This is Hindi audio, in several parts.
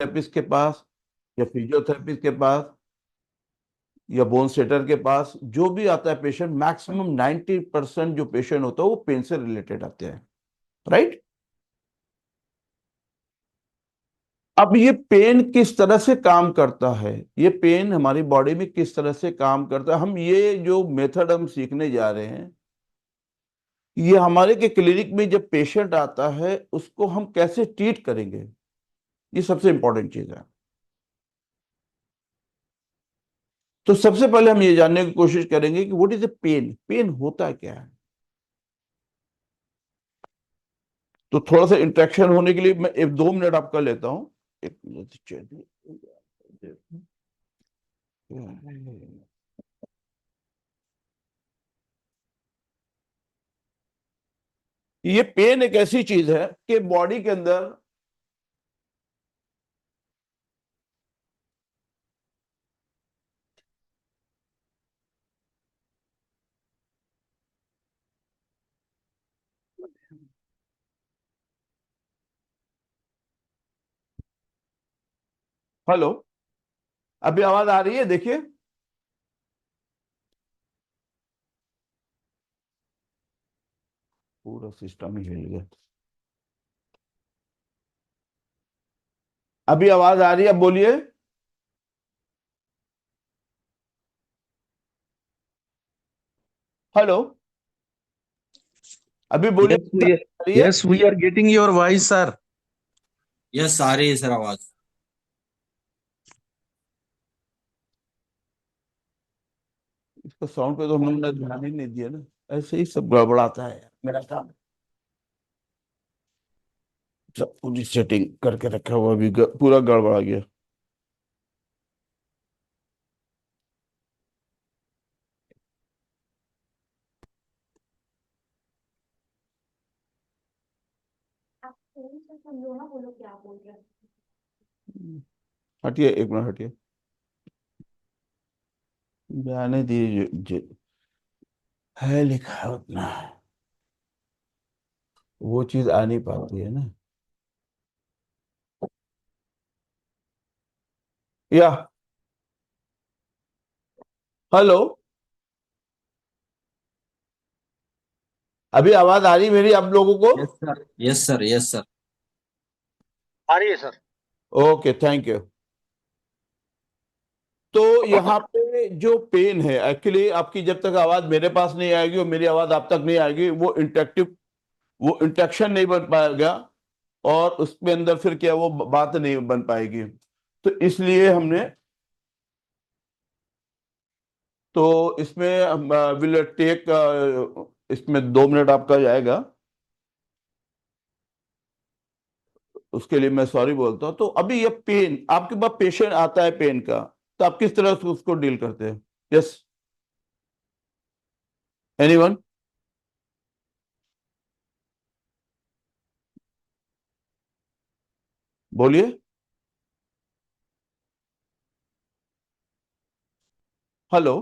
थेरेपिस्ट के पास या फिजियोथेरेपिस्ट के पास या बोन सेटर के पास जो भी आता है पेशेंट, मैक्सिमम 90% जो पेशेंट होता है वो पेन से रिलेटेड आते हैं, राइट। अब ये पेन किस तरह से काम करता है, ये पेन हमारी बॉडी में किस तरह से काम करता है, हम ये जो मेथड हम सीखने जा रहे हैं, ये हमारे के क्लिनिक में जब पेशेंट आता है उसको हम कैसे ट्रीट करेंगे, ये सबसे इंपॉर्टेंट चीज है। तो सबसे पहले हम ये जानने की कोशिश करेंगे कि what is a pain, pain होता क्या है। तो थोड़ा सा इंटरेक्शन होने के लिए मैं 1-2 मिनट आपका लेता हूं। एक मिनट चाहिए। ये पेन एक ऐसी चीज है कि बॉडी के अंदर हेलो, अभी आवाज आ रही है? देखिए, पूरा सिस्टम ही हिल गया। अभी आवाज आ रही है? अब बोलिए। हेलो, अभी बोलिए। Yes, we आ रही है? yes, we are getting your voice, sir. Yes आ रही है सर आवाज। इसका साउंड पे तो हम लोग ने ध्यान ही नहीं दिया ना, ऐसे ही सब गड़बड़ाता है मेरा काम। सब पूरी सेटिंग करके रखा हुआ, अभी पूरा गड़बड़ा गया। हटिए, 1 मिनट हटिए। बयाने दीजिए है लिखा है उतना, वो चीज आ नहीं पाती है ना। या हेलो, अभी आवाज आ रही मेरी आप लोगों को? Yes sir, yes sir, yes sir. आ रही है सर। Okay, thank you. तो यहाँ पे जो पेन है, एक्चुअली आपकी जब तक आवाज मेरे पास नहीं आएगी और मेरी आवाज आप तक नहीं आएगी, वो इंटरेक्शन नहीं बन पाएगा और उसके अंदर फिर क्या वो बात नहीं बन पाएगी। तो इसलिए हमने, तो इसमें विल टेक, इसमें 2 मिनट आपका जाएगा, उसके लिए मैं सॉरी बोलता हूँ। तो अभी ये पेन आपके पास पेशेंट आता है पेन का, तो आप किस तरह से उसको डील करते हैं? Yes, anyone? बोलिए। हेलो,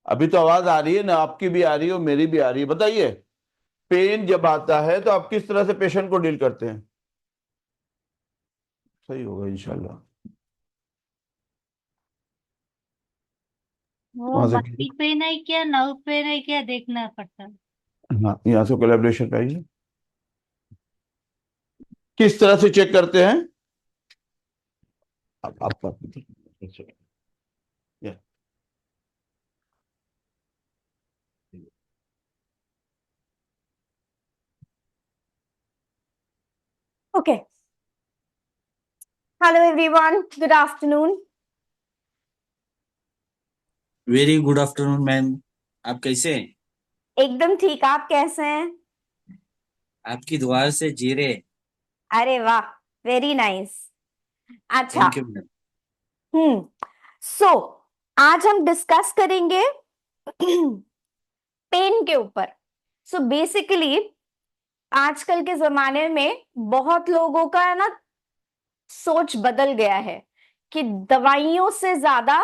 अभी तो आवाज आ रही है ना, आपकी भी आ रही है और मेरी भी आ रही है। बताइए, पेन जब आता है तो आप किस तरह से पेशेंट को डील करते हैं? सही होगा इंशाल्लाह। वो वहां से, मस्तिष्क पेन है क्या, नर्व पेन है क्या, देखना पड़ता है। हाँ, यहाँ से कोलैबोरेशन पाइए। किस तरह से चेक करते हैं आप या, Okay. Hello everyone. Good afternoon. Very good afternoon ma'am. आप कैसे हैं? एकदम ठीक। आप कैसे हैं? आपकी दुआ से जी रहे। अरे वाह, वेरी नाइस। अच्छा, थैंक यू मैम। सो आज हम डिस्कस करेंगे पेन के ऊपर। सो बेसिकली आजकल के जमाने में बहुत लोगों का है ना सोच बदल गया है कि दवाइयों से ज्यादा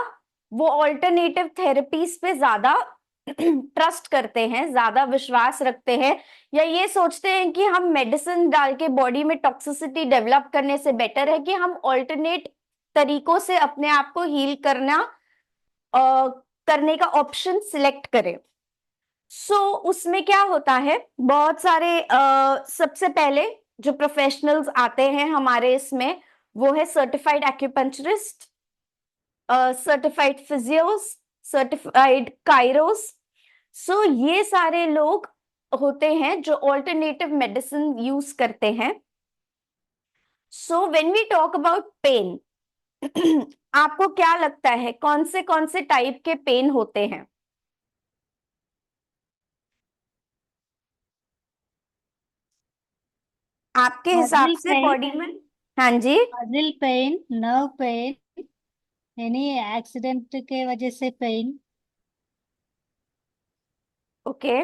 वो ऑल्टरनेटिव थेरेपीज पे ज्यादा ट्रस्ट करते हैं, ज्यादा विश्वास रखते हैं, या ये सोचते हैं कि हम मेडिसिन डाल के बॉडी में टॉक्सिसिटी डेवलप करने से बेटर है कि हम ऑल्टरनेट तरीकों से अपने आप को हील करने का ऑप्शन सिलेक्ट करें। सो उसमें क्या होता है, बहुत सारे सबसे पहले जो प्रोफेशनल्स आते हैं हमारे इसमें, वो है certified acupuncturist, certified physios, certified काइरोस। सो ये सारे लोग होते हैं जो ऑल्टरनेटिव मेडिसिन यूज करते हैं। So when we talk about pain, आपको क्या लगता है कौन से टाइप के पेन होते हैं? आपके हिसाब मसल से पेन, बॉडी में? हाँ जी। मसल पेन, नर्व पेन, यानी एक्सीडेंट के वजह से पेन। ओके,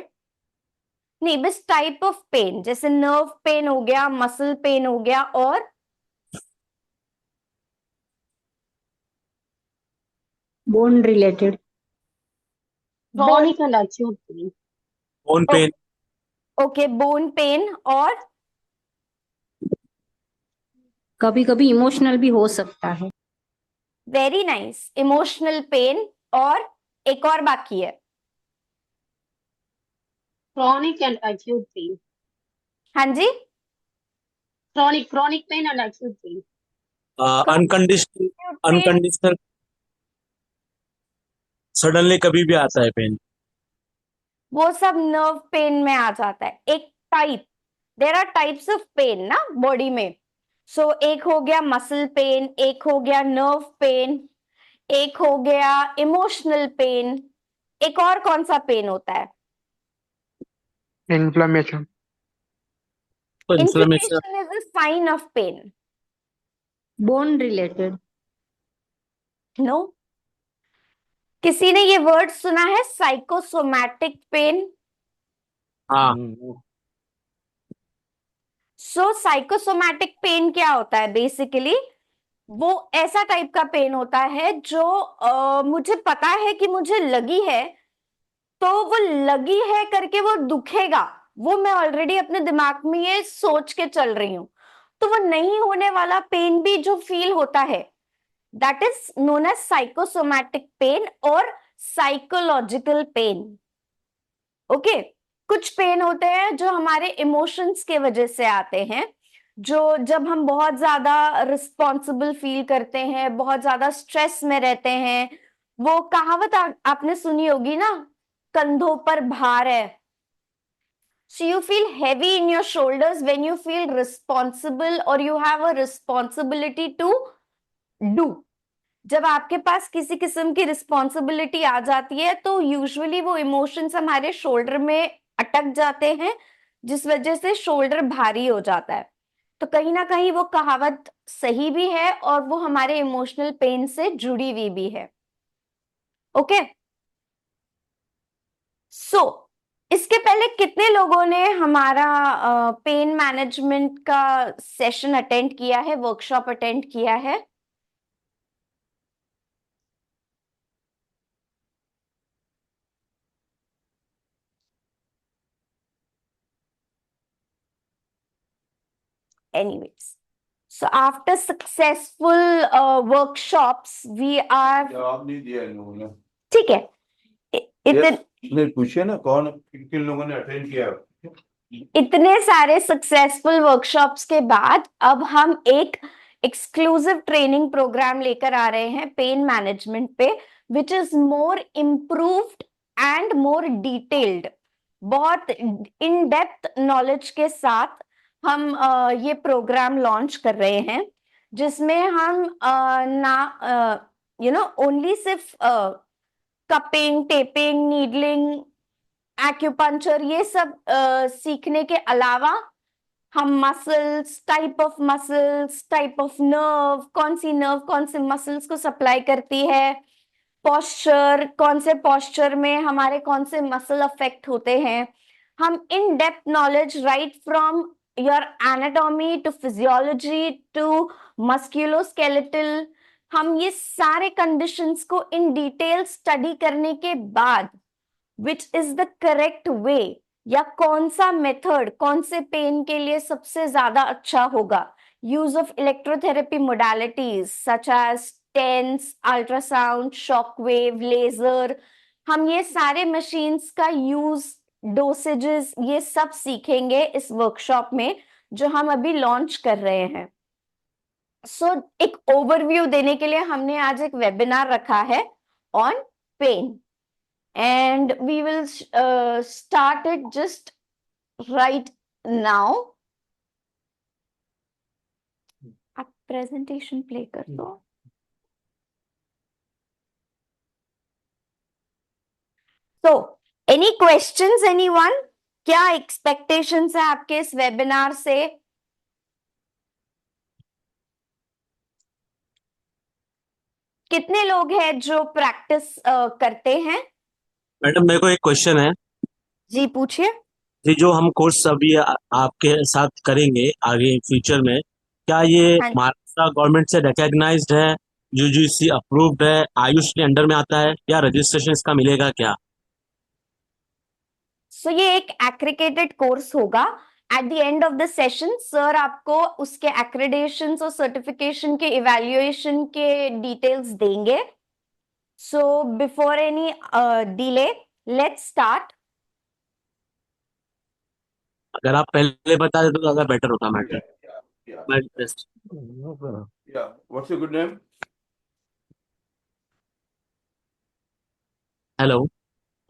नहीं बस टाइप ऑफ पेन, जैसे नर्व पेन हो गया, मसल पेन हो गया, और Bone related. Bone. Chronic and acute pain. bone pain, okay, bone pen, और कभी कभी इमोशनल भी हो सकता है। वेरी नाइस, इमोशनल पेन, और एक और बाकी है। Chronic and acute pain. हाँ जी। Chronic pain and acute pain. unconditional, pain, unconditional, suddenly कभी भी आता है पेन। वो सब नर्व पेन में आ जाता है। एक type, there are types of pain ना बॉडी में। सो एक हो गया मसल पेन, एक हो गया नर्व पेन, एक हो गया इमोशनल पेन, एक और कौन सा पेन होता है? Inflammation. तो inflammation, inflammation is a sign of pain. Bone related. No, किसी ने ये वर्ड सुना है साइकोसोमैटिक पेन? हाँ, सो साइकोसोमैटिक पेन क्या होता है? बेसिकली वो ऐसा टाइप का पेन होता है जो मुझे पता है कि मुझे लगी है, तो वो लगी है करके वो दुखेगा, वो मैं ऑलरेडी अपने दिमाग में ये सोच के चल रही हूं, तो वो नहीं होने वाला पेन भी जो फील होता है, that is known as psychosomatic pain और साइकोलॉजिकल पेन। ओके, कुछ पेन होते हैं जो हमारे इमोशंस के वजह से आते हैं, जो जब हम बहुत ज्यादा रिस्पॉन्सिबल फील करते हैं, बहुत ज्यादा स्ट्रेस में रहते हैं। वो कहावत आपने सुनी होगी ना, कंधों पर भार है। So you feel heavy in your shoulders when you feel responsible or you have a responsibility to do. जब आपके पास किसी किस्म की रिस्पॉन्सिबिलिटी आ जाती है तो यूजुअली वो इमोशंस हमारे शोल्डर में अटक जाते हैं, जिस वजह से शोल्डर भारी हो जाता है। तो कहीं ना कहीं वो कहावत सही भी है और वो हमारे इमोशनल पेन से जुड़ी हुई भी है। ओके, सो इसके पहले कितने लोगों ने हमारा पेन मैनेजमेंट का सेशन अटेंड किया है, वर्कशॉप अटेंड किया है? Anyways, so after successful workshops, we are जवाब नहीं दिया इन लोगों ने। ठीक है। इतने नहीं पूछे ना कौन किन किन लोगों ने अटेंड किया। इतने सारे सक्सेसफुल वर्कशॉप्स के बाद अब हम एक एक्सक्लूसिव ट्रेनिंग प्रोग्राम लेकर आ रहे हैं पेन मैनेजमेंट पे, which is more improved and more detailed. बहुत इन डेप्थ नॉलेज के साथ हम ये प्रोग्राम लॉन्च कर रहे हैं, जिसमें हम ओनली सिर्फ कपिंग, टेपिंग, नीडलिंग, एक्यूपंक्चर ये सब सीखने के अलावा हम मसल्स, टाइप ऑफ नर्व, कौन सी मसल्स को सप्लाई करती है, पोस्चर, कौन से पोस्चर में हमारे कौन से मसल अफेक्ट होते हैं, हम in depth knowledge right from your anatomy to physiology to musculoskeletal, हम ये सारे कंडीशंस को इन डिटेल स्टडी करने के बाद which is the correct way, या कौन सा मेथड कौन से पेन के लिए सबसे ज्यादा अच्छा होगा. Use of electrotherapy modalities such as TENS, ultrasound, shockwave, laser, हम ये सारे मशीन्स का यूज, डोसेजेस, ये सब सीखेंगे इस वर्कशॉप में जो हम अभी लॉन्च कर रहे हैं. सो एक ओवरव्यू देने के लिए हमने आज एक वेबिनार रखा है on pain, and we will start it just right now. आप प्रेजेंटेशन प्ले कर दो. So, any questions, anyone? क्या एक्सपेक्टेशंस है आपके इस वेबिनार से? कितने लोग हैं जो प्रैक्टिस करते हैं? मैडम मेरे को एक क्वेश्चन है जी पूछिए. कि जो हम कोर्स अभी आपके साथ करेंगे आगे फ्यूचर में, क्या ये हाँ. महाराष्ट्र गवर्नमेंट से रिकॉग्नाइज्ड है, यूजीसी अप्रूव्ड है, आयुष के अंडर में आता है, या रजिस्ट्रेशन इसका मिलेगा क्या? सो ये एक एक्रीडेटेड कोर्स होगा. Eight the end of the session sir आपको उसके एक्रेडिटेशन और सर्टिफिकेशन के इवैल्यूएशन के डिटेल्स देंगे. So before any delay let's start. अगर आप पहले बता देते तो ज्यादा बेटर होता madam. Yeah. My request. Yeah. What's your good name? Hello,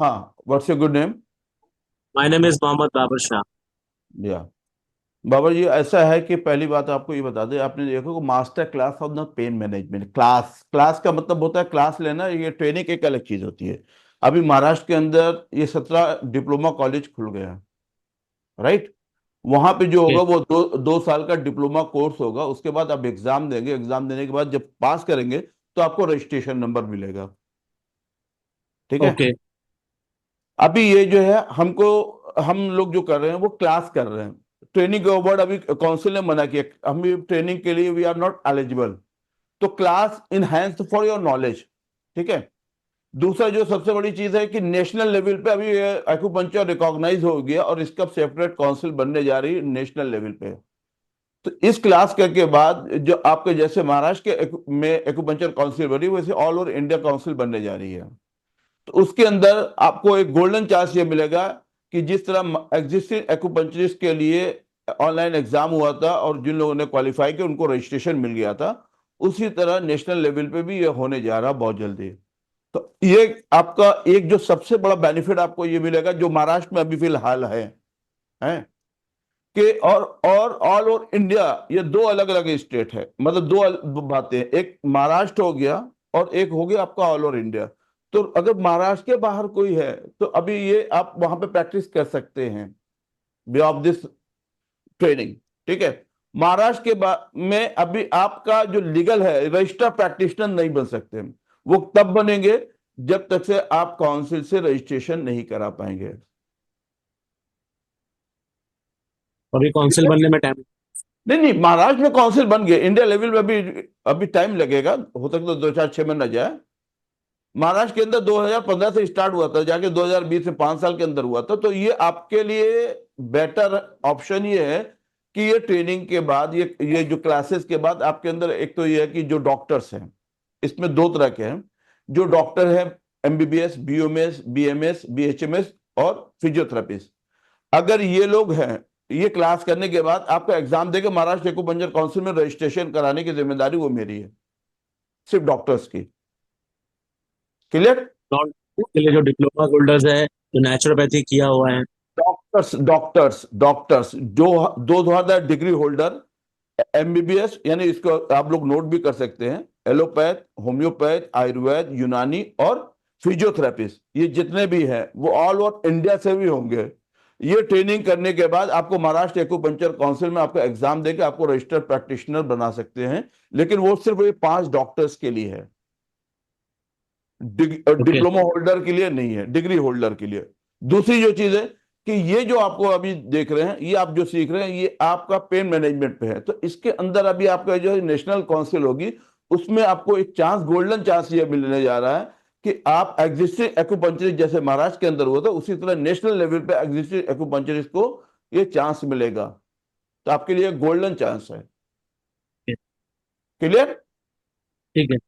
हाँ, what's your good name? My name is Mohammad Babar Shah. या बाबा जी, ऐसा है कि पहली बात आपको ये बता दें, आपने देखो कि master class of the pain management, class का मतलब होता है क्लास लेना, ये ट्रेनिंग एक अलग चीज होती है. अभी महाराष्ट्र के अंदर ये 17 डिप्लोमा कॉलेज खुल गया है, राइट. वहां पे जो होगा वो दो साल का डिप्लोमा कोर्स होगा. उसके बाद आप एग्जाम देंगे, एग्जाम देने के बाद जब पास करेंगे तो आपको रजिस्ट्रेशन नंबर मिलेगा. ठीक है. ओके. अभी ये जो है हम लोग जो कर रहे हैं वो क्लास कर रहे हैं. ट्रेनिंग के वर्ड अभी काउंसिल ने मना किया, हम ट्रेनिंग के लिए वी आर नॉट एलिजिबल. तो class enhanced for your knowledge. ठीक है. दूसरा जो सबसे बड़ी चीज है कि नेशनल लेवल पे अभी एक्यूपंक्चर रिकॉग्नाइज हो गया और इसका सेपरेट काउंसिल बनने जा रही है नेशनल लेवल पे. तो इस क्लास के बाद जो आपके जैसे महाराष्ट्र के में एक्यूपंक्चर काउंसिल बनी, वैसे ऑल ओवर इंडिया काउंसिल बनने जा रही है. तो उसके अंदर आपको एक गोल्डन चांस ये मिलेगा कि जिस तरह एग्जिस्टिंग एक्यूपंक्चरिस्ट के लिए ऑनलाइन एग्जाम हुआ था और जिन लोगों ने क्वालिफाई किया उनको रजिस्ट्रेशन मिल गया था, उसी तरह नेशनल लेवल पे भी ये होने जा रहा बहुत जल्दी. तो ये आपका एक जो सबसे बड़ा बेनिफिट आपको ये मिलेगा जो महाराष्ट्र में अभी फिलहाल है कि और ऑल ओवर इंडिया ये दो अलग अलग स्टेट है, मतलब दो बातें, एक महाराष्ट्र हो गया और एक हो गया आपका ऑल ओवर इंडिया. तो अगर महाराष्ट्र के बाहर कोई है तो अभी ये आप वहां पे प्रैक्टिस कर सकते हैं ऑफ दिस ट्रेनिंग. ठीक है. महाराष्ट्र के में अभी आपका जो लीगल है रजिस्टर प्रैक्टिशनर नहीं बन सकते, वो तब बनेंगे जब तक से आप काउंसिल से रजिस्ट्रेशन नहीं करा पाएंगे. अभी काउंसिल बनने में टाइम नहीं, महाराष्ट्र में काउंसिल बन गए. इंडिया लेवल में अभी टाइम लगेगा, हो सकता है 2-4-6 महीने न जाए. महाराष्ट्र के अंदर 2015 से स्टार्ट हुआ था, जाके 2020 में 5 साल के अंदर हुआ था. तो ये आपके लिए बेटर ऑप्शन ये है कि ये ट्रेनिंग के बाद ये जो क्लासेस के बाद आपके अंदर एक तो ये है कि जो डॉक्टर्स हैं, इसमें दो तरह के हैं. जो डॉक्टर हैं एमबीबीएस, बीओएमएस, बीएमएस, बीएचएमएस और फिजियोथेरेपिस्ट, अगर ये लोग हैं, ये क्लास करने के बाद आपका एग्जाम देके महाराष्ट्र एक्यूपंक्चर काउंसिल में रजिस्ट्रेशन कराने की जिम्मेदारी वो मेरी है, सिर्फ डॉक्टर्स की. क्लियर. के लिए जो डिप्लोमा होल्डर्स है, जो नेचुरोपैथी किया हुआ है, डॉक्टर्स जो 2000 डिग्री होल्डर, एमबीबीएस यानी इसको आप लोग नोट भी कर सकते हैं, एलोपैथ, होम्योपैथ, आयुर्वेद, यूनानी और फिजियोथेरेपिस्ट, ये जितने भी हैं वो ऑल ओवर इंडिया से भी होंगे. ये ट्रेनिंग करने के बाद आपको महाराष्ट्र एक्यूपंक्चर काउंसिल में आपका एग्जाम देकर आपको रजिस्टर्ड प्रैक्टिशनर बना सकते हैं, लेकिन वो सिर्फ ये 5 डॉक्टर्स के लिए है, डिप्लोमा होल्डर के लिए नहीं है, डिग्री होल्डर के लिए. दूसरी जो चीज है कि ये जो आपको अभी देख रहे हैं, ये आप जो सीख रहे हैं, ये आपका पेन मैनेजमेंट पे है. तो इसके अंदर अभी आपका जो नेशनल काउंसिल होगी उसमें आपको एक चांस, गोल्डन चांस ये मिलने जा रहा है कि आप एग्जिस्टिंग एक्यूपंक्चरिस्ट जैसे महाराष्ट्र के अंदर हुआ था, उसी तरह नेशनल लेवल पे एग्जिस्टिंग एक्यूपंक्चरिस्ट को ये चांस मिलेगा। तो आपके लिए गोल्डन चांस है। क्लियर? ठीक है।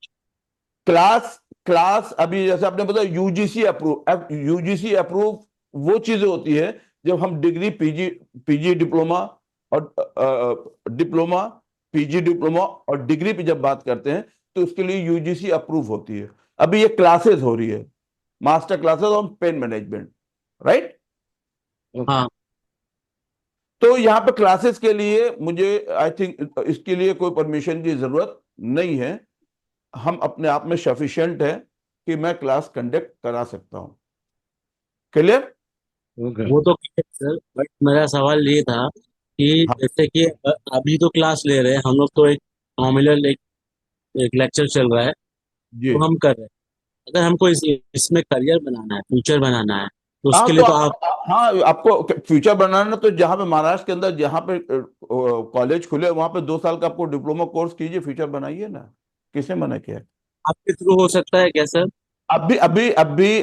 क्लास क्लास अभी जैसे आपने बताया यूजीसी अप्रूव वो चीजें होती है जब हम डिग्री पीजी डिप्लोमा और डिप्लोमा पीजी डिप्लोमा और डिग्री पे जब बात करते हैं तो उसके लिए यूजीसी अप्रूव होती है। अभी ये क्लासेस हो रही है, master classes on pain management, right? हाँ, तो यहाँ पे क्लासेस के लिए मुझे आई थिंक इसके लिए कोई परमिशन की जरूरत नहीं है, हम अपने आप में सफिशिएंट है कि मैं क्लास कंडक्ट करा सकता हूं। क्लियर? वो तो ठीक है सर, बट मेरा सवाल ये था कि हाँ जैसे कि अभी तो क्लास ले रहे हैं हम लोग, तो एक नॉमिनल एक लेक्चर चल रहा है जी। तो हम कर रहे हैं। अगर हमको इसमें करियर बनाना है, फ्यूचर बनाना है, तो हाँ उसके तो लिए तो आप हाँ आपको फ्यूचर बनाना तो जहां पे महाराष्ट्र के अंदर जहां पे कॉलेज खुले वहां पे 2 साल का आपको डिप्लोमा कोर्स कीजिए, फ्यूचर बनाइए ना, किसने मना किया? आपके थ्रू हो सकता है क्या सर? अभी अभी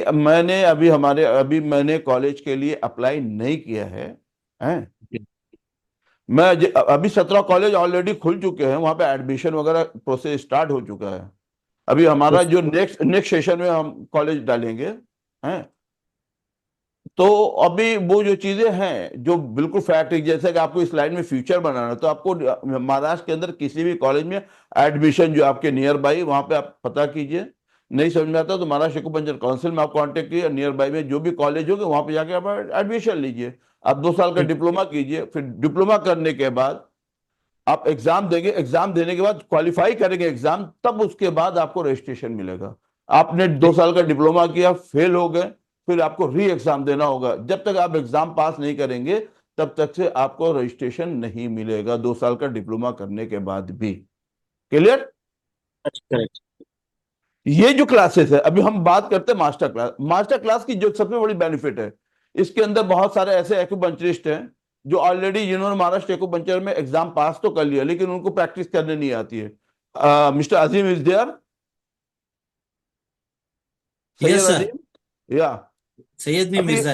अभी मैंने कॉलेज के लिए अप्लाई नहीं किया है। अभी 17 कॉलेज ऑलरेडी खुल चुके हैं, वहां पे एडमिशन वगैरह प्रोसेस स्टार्ट हो चुका है। अभी हमारा जो नेक्स्ट सेशन में हम कॉलेज डालेंगे हैं। तो अभी वो जो चीजें हैं जो बिल्कुल फैक्ट है, जैसे कि आपको इस लाइन में फ्यूचर बनाना है तो आपको महाराष्ट्र के अंदर किसी भी कॉलेज में एडमिशन जो आपके नियर बाई वहां पे आप पता कीजिए। नहीं समझ में आता तो महाराष्ट्र एक्यूपंक्चर काउंसिल में आप कांटेक्ट कीजिए, नियर बाई में जो भी कॉलेज होंगे वहां पे जाके आप एडमिशन लीजिए। आप 2 साल का डिप्लोमा कीजिए, फिर डिप्लोमा करने के बाद आप एग्जाम देंगे, एग्जाम देने के बाद क्वालिफाई करेंगे एग्जाम, तब उसके बाद आपको रजिस्ट्रेशन मिलेगा। आपने 2 साल का डिप्लोमा किया, फेल हो गए, फिर आपको री एग्जाम देना होगा। जब तक आप एग्जाम पास नहीं करेंगे तब तक से आपको रजिस्ट्रेशन नहीं मिलेगा, 2 साल का डिप्लोमा करने के बाद भी। क्लियर? करेक्ट। ये जो क्लासेस है, अभी हम बात करते हैं मास्टर क्लास। मास्टर क्लास की जो सबसे बड़ी बेनिफिट है, इसके अंदर बहुत सारे ऐसे एक्यूपंक्चरिस्ट हैं जो ऑलरेडी जिन्होंने महाराष्ट्र एक्यूपंक्चर में एग्जाम पास तो कर लिया लेकिन उनको प्रैक्टिस करने नहीं आती है। Mister Azeem is there? Syed yes sir, Azeem? या सैयद मी अभी मिर्जा।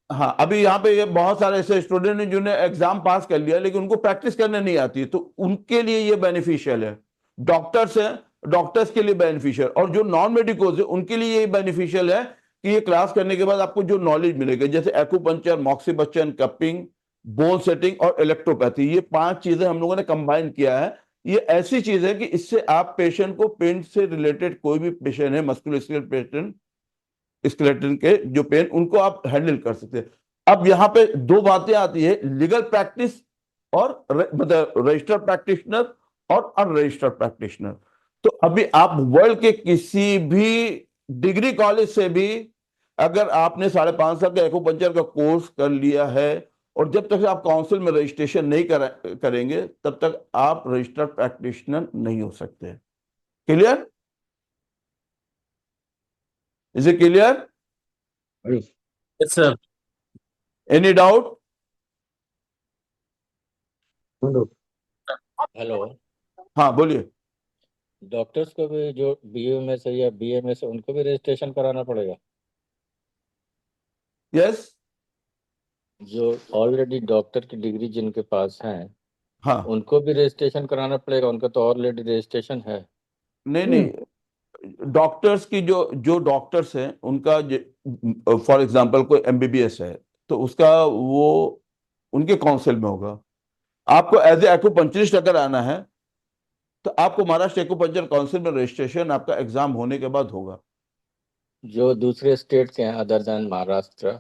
हाँ, अभी यहाँ पे ये बहुत सारे ऐसे स्टूडेंट हैं जिन्होंने एग्जाम पास कर लिया लेकिन उनको प्रैक्टिस करने नहीं आती, तो उनके लिए ये बेनिफिशियल है। डॉक्टर्स हैं, डॉक्टर्स के लिए बेनिफिशियल, और जो नॉन मेडिकोज है उनके लिए ये बेनिफिशियल है कि ये क्लास करने के बाद आपको जो नॉलेज मिलेगा, जैसे एक्यूपंक्चर, मॉक्सीबस्चन, कपिंग, बोन सेटिंग और इलेक्ट्रोपैथी, ये 5 चीजें हम लोगों ने कंबाइन किया है। ये ऐसी चीज है कि इससे आप पेशेंट को पेन से रिलेटेड, कोई भी पेशेंट है मस्कुलोस्केलेटल पेशेंट, स्केलेटन के जो पेन, उनको आप हैंडल कर सकते हैं। अब यहाँ पे 2 बातें आती है, लीगल प्रैक्टिस और मतलब रजिस्टर्ड प्रैक्टिशनर और अनरजिस्टर्ड प्रैक्टिशनर। तो अभी आप वर्ल्ड के किसी भी डिग्री कॉलेज से भी अगर आपने 5.5 साल का एक्यूपंक्चर का कोर्स कर लिया है और जब तक आप काउंसिल में रजिस्ट्रेशन नहीं करेंगे तब तक आप रजिस्टर्ड प्रैक्टिशनर नहीं हो सकते। Clear? Is it clear? Yes sir. Any doubt? Hello. हाँ बोलिए। डॉक्टर्स को भी जो बीयूएमएस है या बीएमएस है उनको भी रजिस्ट्रेशन कराना पड़ेगा? यस। जो ऑलरेडी डॉक्टर की डिग्री जिनके पास है हाँ उनको भी रजिस्ट्रेशन कराना पड़ेगा? उनका तो ऑलरेडी रजिस्ट्रेशन है। नहीं नहीं, डॉक्टर्स की जो जो डॉक्टर्स हैं उनका, फॉर एग्जांपल कोई एमबीबीएस है तो उसका वो उनके काउंसिल में होगा। आपको एज ए एक्यूपंक्चरिस्ट अगर आना है तो आपको महाराष्ट्र एक्यूपंक्चर काउंसिल में रजिस्ट्रेशन आपका एग्जाम होने के बाद होगा। जो दूसरे स्टेट के हैं अदर देन महाराष्ट्र,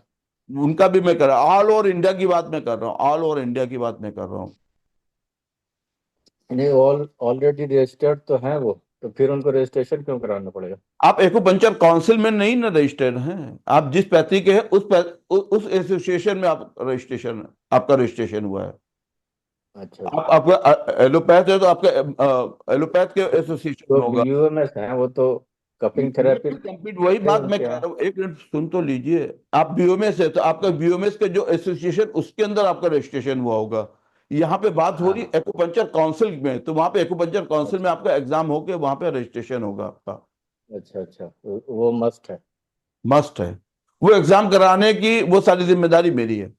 उनका भी मैं कर रहा हूँ, ऑल ओवर इंडिया की बात मैं कर रहा हूँ, ऑल ओवर इंडिया की बात मैं कर रहा हूँ। नहीं ऑलरेडी रजिस्टर्ड तो है वो, तो फिर उनको रजिस्ट्रेशन क्यों कराना पड़ेगा? आप एक्यूपंक्चर काउंसिल में नहीं ना रजिस्टर्ड हैं, आप जिस पैथी के हैं उस एसोसिएशन में आप रजिस्ट्रेशन, आपका रजिस्ट्रेशन हुआ है। अच्छा। आप आपका एलोपैथ है तो आपका एलोपैथ के एसोसिएशन में जो होगा। बीयूएमएस है वो तो कपिंग थेरेपी कंप्लीट वही बात मैं कह रहा हूँ, एक मिनट सुन तो लीजिए। आप बीओएमएस है तो आपका बीओएमएस के जो एसोसिएशन उसके अंदर आपका रजिस्ट्रेशन हुआ होगा। यहाँ पे बात हो रही है एक्यूपंक्चर काउंसिल में, तो वहां पे एक्यूपंक्चर काउंसिल में आपका एग्जाम होके वहां पे रजिस्ट्रेशन होगा आपका। अच्छा अच्छा, वो मस्ट है। मस्ट है। वो एग्जाम कराने की वो सारी जिम्मेदारी मेरी है,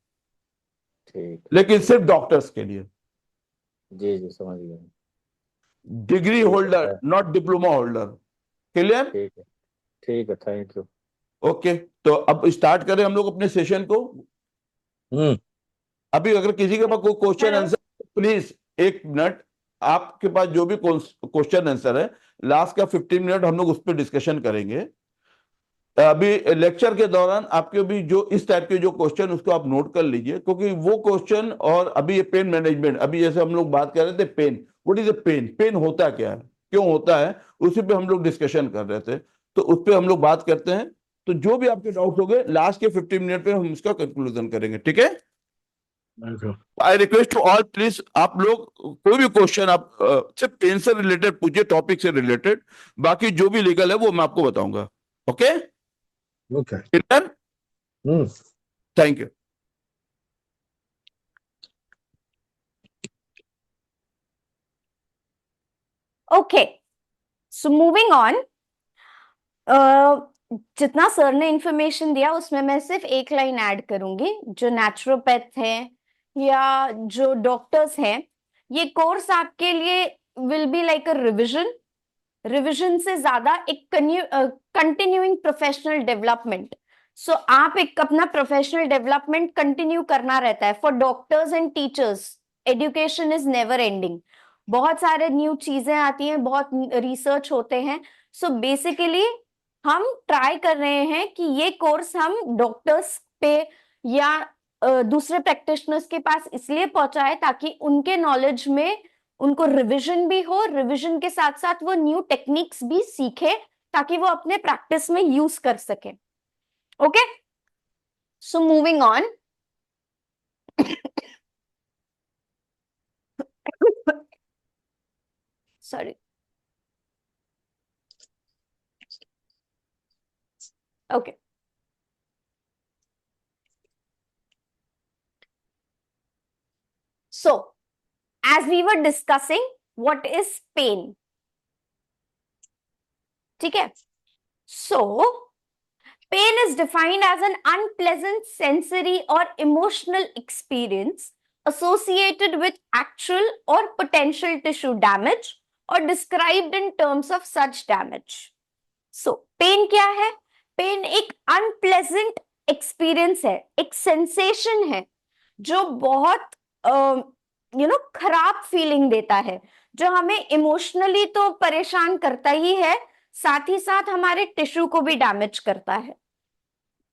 ठीक लेकिन सिर्फ डॉक्टर्स के लिए। जी जी, समझ गया। डिग्री ठीक होल्डर, है, नॉट डिप्लोमा होल्डर। क्लियर? ठीक है, ठीक है, थैंक यू। ओके, तो अब स्टार्ट करें हम लोग अपने सेशन को। हम्म। अभी अगर किसी के पास कोई question hello. Answer, please 1 minute. आपके पास जो भी क्वेश्चन आंसर है, लास्ट का 15 मिनट हम लोग उस पर डिस्कशन करेंगे। अभी लेक्चर के दौरान आपके भी जो इस टाइप के जो क्वेश्चन, उसको आप नोट कर लीजिए, क्योंकि वो क्वेश्चन और अभी ये पेन मैनेजमेंट, अभी जैसे हम लोग बात कर रहे थे pain, what is a pain, pain होता क्या है, क्यों होता है, उसी पे हम लोग डिस्कशन कर रहे थे। तो उस पर हम लोग बात करते हैं। तो जो भी आपके डाउट हो गए, लास्ट के 15 मिनट पे हम उसका कंक्लूजन करेंगे, ठीक है? I request to all, please आप लोग कोई भी क्वेश्चन आप सिर्फ पेन से रिलेटेड पूछिए, टॉपिक से रिलेटेड। बाकी जो भी लीगल है वो मैं आपको बताऊंगा। Okay, okay. Clear? Hmm. Thank you. Okay, so moving on. जितना सर ने इंफॉर्मेशन दिया उसमें मैं सिर्फ एक लाइन ऐड करूंगी। जो नेचुरोपैथ हैं या जो डॉक्टर्स हैं, ये कोर्स आपके लिए will be like a revision. Revision से ज्यादा एक कंटिन्यूइंग प्रोफेशनल डेवलपमेंट। सो आप एक अपना प्रोफेशनल डेवलपमेंट कंटिन्यू करना रहता है। For doctors and teachers, education is never ending. बहुत सारे न्यू चीजें आती हैं, बहुत रिसर्च होते हैं। सो बेसिकली हम ट्राई कर रहे हैं कि ये कोर्स हम डॉक्टर्स पे या दूसरे प्रैक्टिशनर्स के पास इसलिए पहुंचाए ताकि उनके नॉलेज में उनको रिवीजन भी हो, रिवीजन के साथ साथ वो न्यू टेक्निक्स भी सीखे ताकि वो अपने प्रैक्टिस में यूज कर सके। Okay, so moving on. Sorry. Okay, so as we were discussing, what is pain? ठीक है, so pain is defined as an unpleasant sensory or emotional experience associated with actual or potential tissue damage or described in terms of such damage. So pain क्या है? पेन एक अनप्लेजेंट एक्सपीरियंस है, एक सेंसेशन है जो बहुत खराब फीलिंग देता है, जो हमें इमोशनली तो परेशान करता ही है, साथ ही साथ हमारे टिश्यू को भी डैमेज करता है।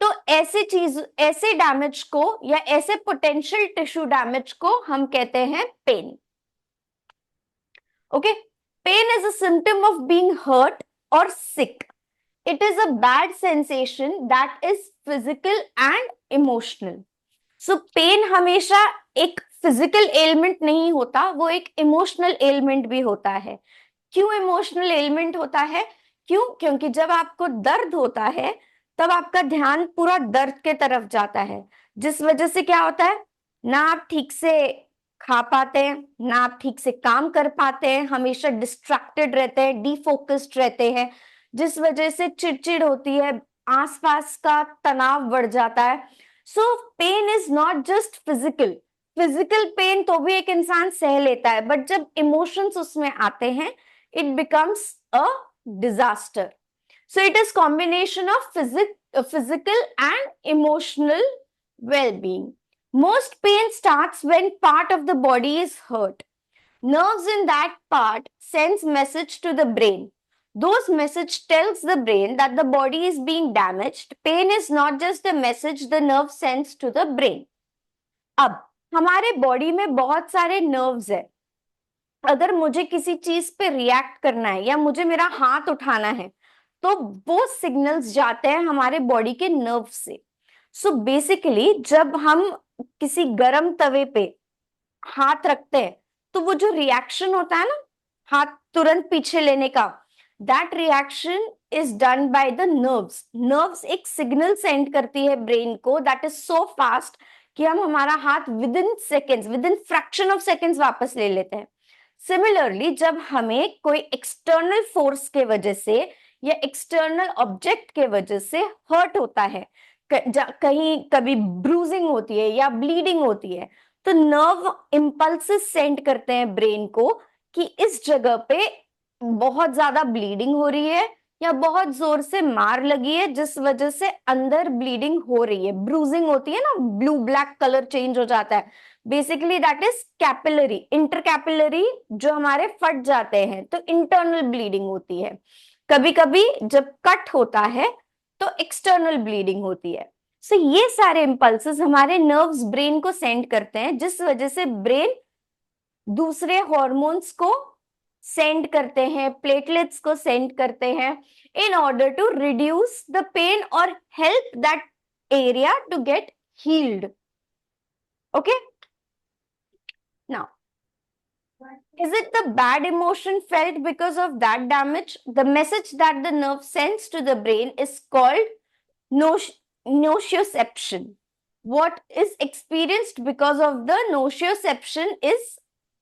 तो ऐसे डैमेज को या ऐसे पोटेंशियल टिश्यू डैमेज को हम कहते हैं pain. Okay, pain is a symptom of being hurt और sick. It is a bad sensation that is physical and emotional. So pain हमेशा एक physical ailment नहीं होता, वो एक emotional ailment भी होता है। क्यों emotional ailment होता है? क्योंकि जब आपको दर्द होता है तब आपका ध्यान पूरा दर्द के तरफ जाता है, जिस वजह से क्या होता है, ना आप ठीक से खा पाते हैं, ना आप ठीक से काम कर पाते हैं, हमेशा डिस्ट्रैक्टेड रहते हैं, डिफोकस्ड रहते हैं, जिस वजह से चिड़चिड़ होती है, आसपास का तनाव बढ़ जाता है। So pain is not just physical. Physical pain तो भी एक इंसान सह लेता है, बट जब इमोशंस उसमें आते हैं, it becomes a disaster. So it is combination of physical and emotional well-being. Most pain starts when part of the body is hurt. Nerves in that part sends message to the brain. Those message tells the brain that the body is being damaged. Pain is not just a message the nerve sends to the brain. अब हमारे बॉडी में बहुत सारे नर्व्स है। अगर मुझे किसी चीज पे रिएक्ट करना है या मुझे मेरा हाथ उठाना है, तो वो सिग्नल्स जाते हैं हमारे बॉडी के नर्व से। सो बेसिकली जब हम किसी गरम तवे पे हाथ रखते हैं तो वो जो रिएक्शन होता है ना, हाथ तुरंत पीछे लेने का, that reaction is done by the nerves. Nerves एक सिग्नल सेंड करती है ब्रेन को, दैट इज सो फास्ट कि हम हमारा हाथ with in seconds, with in fraction of seconds वापस ले लेते हैं। सिमिलरली जब हमें कोई एक्सटर्नल फोर्स के वजह से या एक्सटर्नल ऑब्जेक्ट के वजह से हर्ट होता है, कहीं कभी ब्रूजिंग होती है या ब्लीडिंग होती है, तो नर्व इंपल्सेस सेंड करते हैं ब्रेन को कि इस जगह पे बहुत ज्यादा ब्लीडिंग हो रही है या बहुत जोर से मार लगी है जिस वजह से अंदर ब्लीडिंग हो रही है, ब्रूजिंग होती है ना, ब्लू ब्लैक कलर चेंज हो जाता है, बेसिकली दैट इज कैपिलरी, इंटरकैपिलरी जो हमारे फट जाते हैं तो इंटरनल ब्लीडिंग होती है। कभी कभी जब कट होता है तो एक्सटर्नल ब्लीडिंग होती है। सो ये सारे इंपल्सेस हमारे नर्व्स ब्रेन को सेंड करते हैं जिस वजह से ब्रेन दूसरे हॉर्मोन्स को सेंड करते हैं, प्लेटलेट्स को सेंड करते हैं in order to reduce the pain और help that area to get healed. Okay, now is it the bad emotion felt because of that damage? The message that the nerve sends to the brain is called nociception. What is experienced because of the nociception is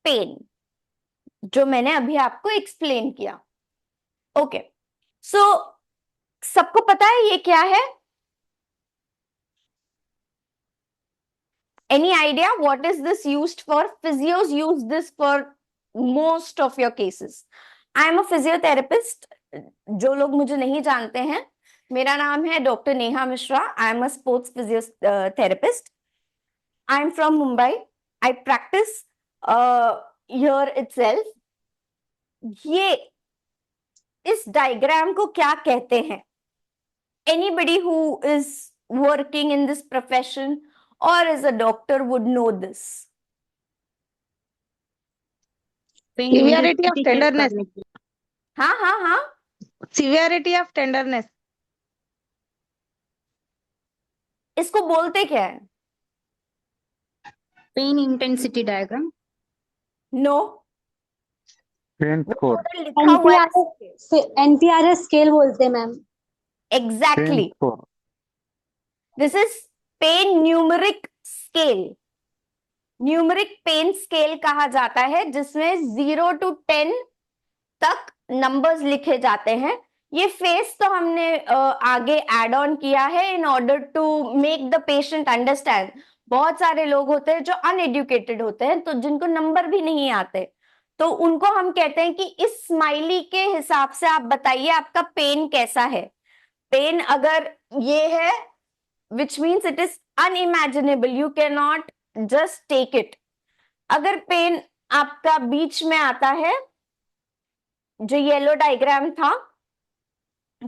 pain, जो मैंने अभी आपको एक्सप्लेन किया। ओके, सो सबको पता है ये क्या है? Any idea what is this used for? Physios use this for most of your cases. I am a physiotherapist. जो लोग मुझे नहीं जानते हैं, मेरा नाम है doctor Neha Mishra. I am a sports physiotherapist. I am from Mumbai. I practice here itself. ये इस डायग्राम को क्या कहते हैं? Anybody who is working in this profession or as a doctor would know this. Severity of tenderness. हाँ, Severity of tenderness. इसको बोलते क्या है? Pain intensity diagram. No, pain score, लिखा हुआ है एनपीआरएस स्केल बोलते हैं ma'am. Exactly, pain score, this is pain numeric scale. Numeric pain scale कहा जाता है जिसमें 0 to 10 तक नंबर्स लिखे जाते हैं। ये फेस तो हमने आगे एड ऑन किया है in order to make the patient understand. बहुत सारे लोग होते हैं जो अनएडुकेटेड होते हैं, तो जिनको नंबर भी नहीं आते, तो उनको हम कहते हैं कि इस स्माइली के हिसाब से आप बताइए आपका पेन कैसा है। पेन अगर ये है, which means it is unimaginable, you cannot just take it. अगर पेन आपका बीच में आता है, जो येलो डायग्राम था,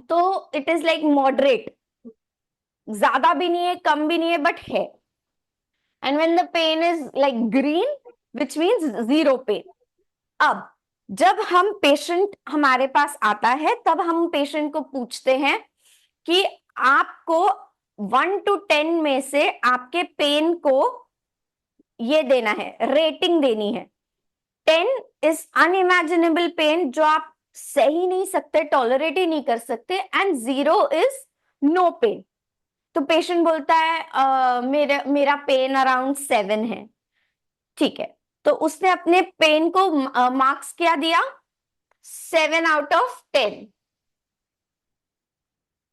तो इट इज लाइक मॉडरेट, ज्यादा भी नहीं है कम भी नहीं है, बट है। And when the pain is like green, which means zero pain. अब जब हम पेशेंट हमारे पास आता है तब हम पेशेंट को पूछते हैं कि आपको 1 to 10 में से आपके पेन को ये देना है, रेटिंग देनी है। 10 इज अनइमेजिनेबल पेन, जो आप सह ही नहीं सकते, टॉलरेट ही नहीं कर सकते, एंड 0 इज नो पेन। तो पेशेंट बोलता है मेरा पेन अराउंड 7 है। ठीक है, तो उसने अपने पेन को मार्क्स क्या दिया? 7 out of 10।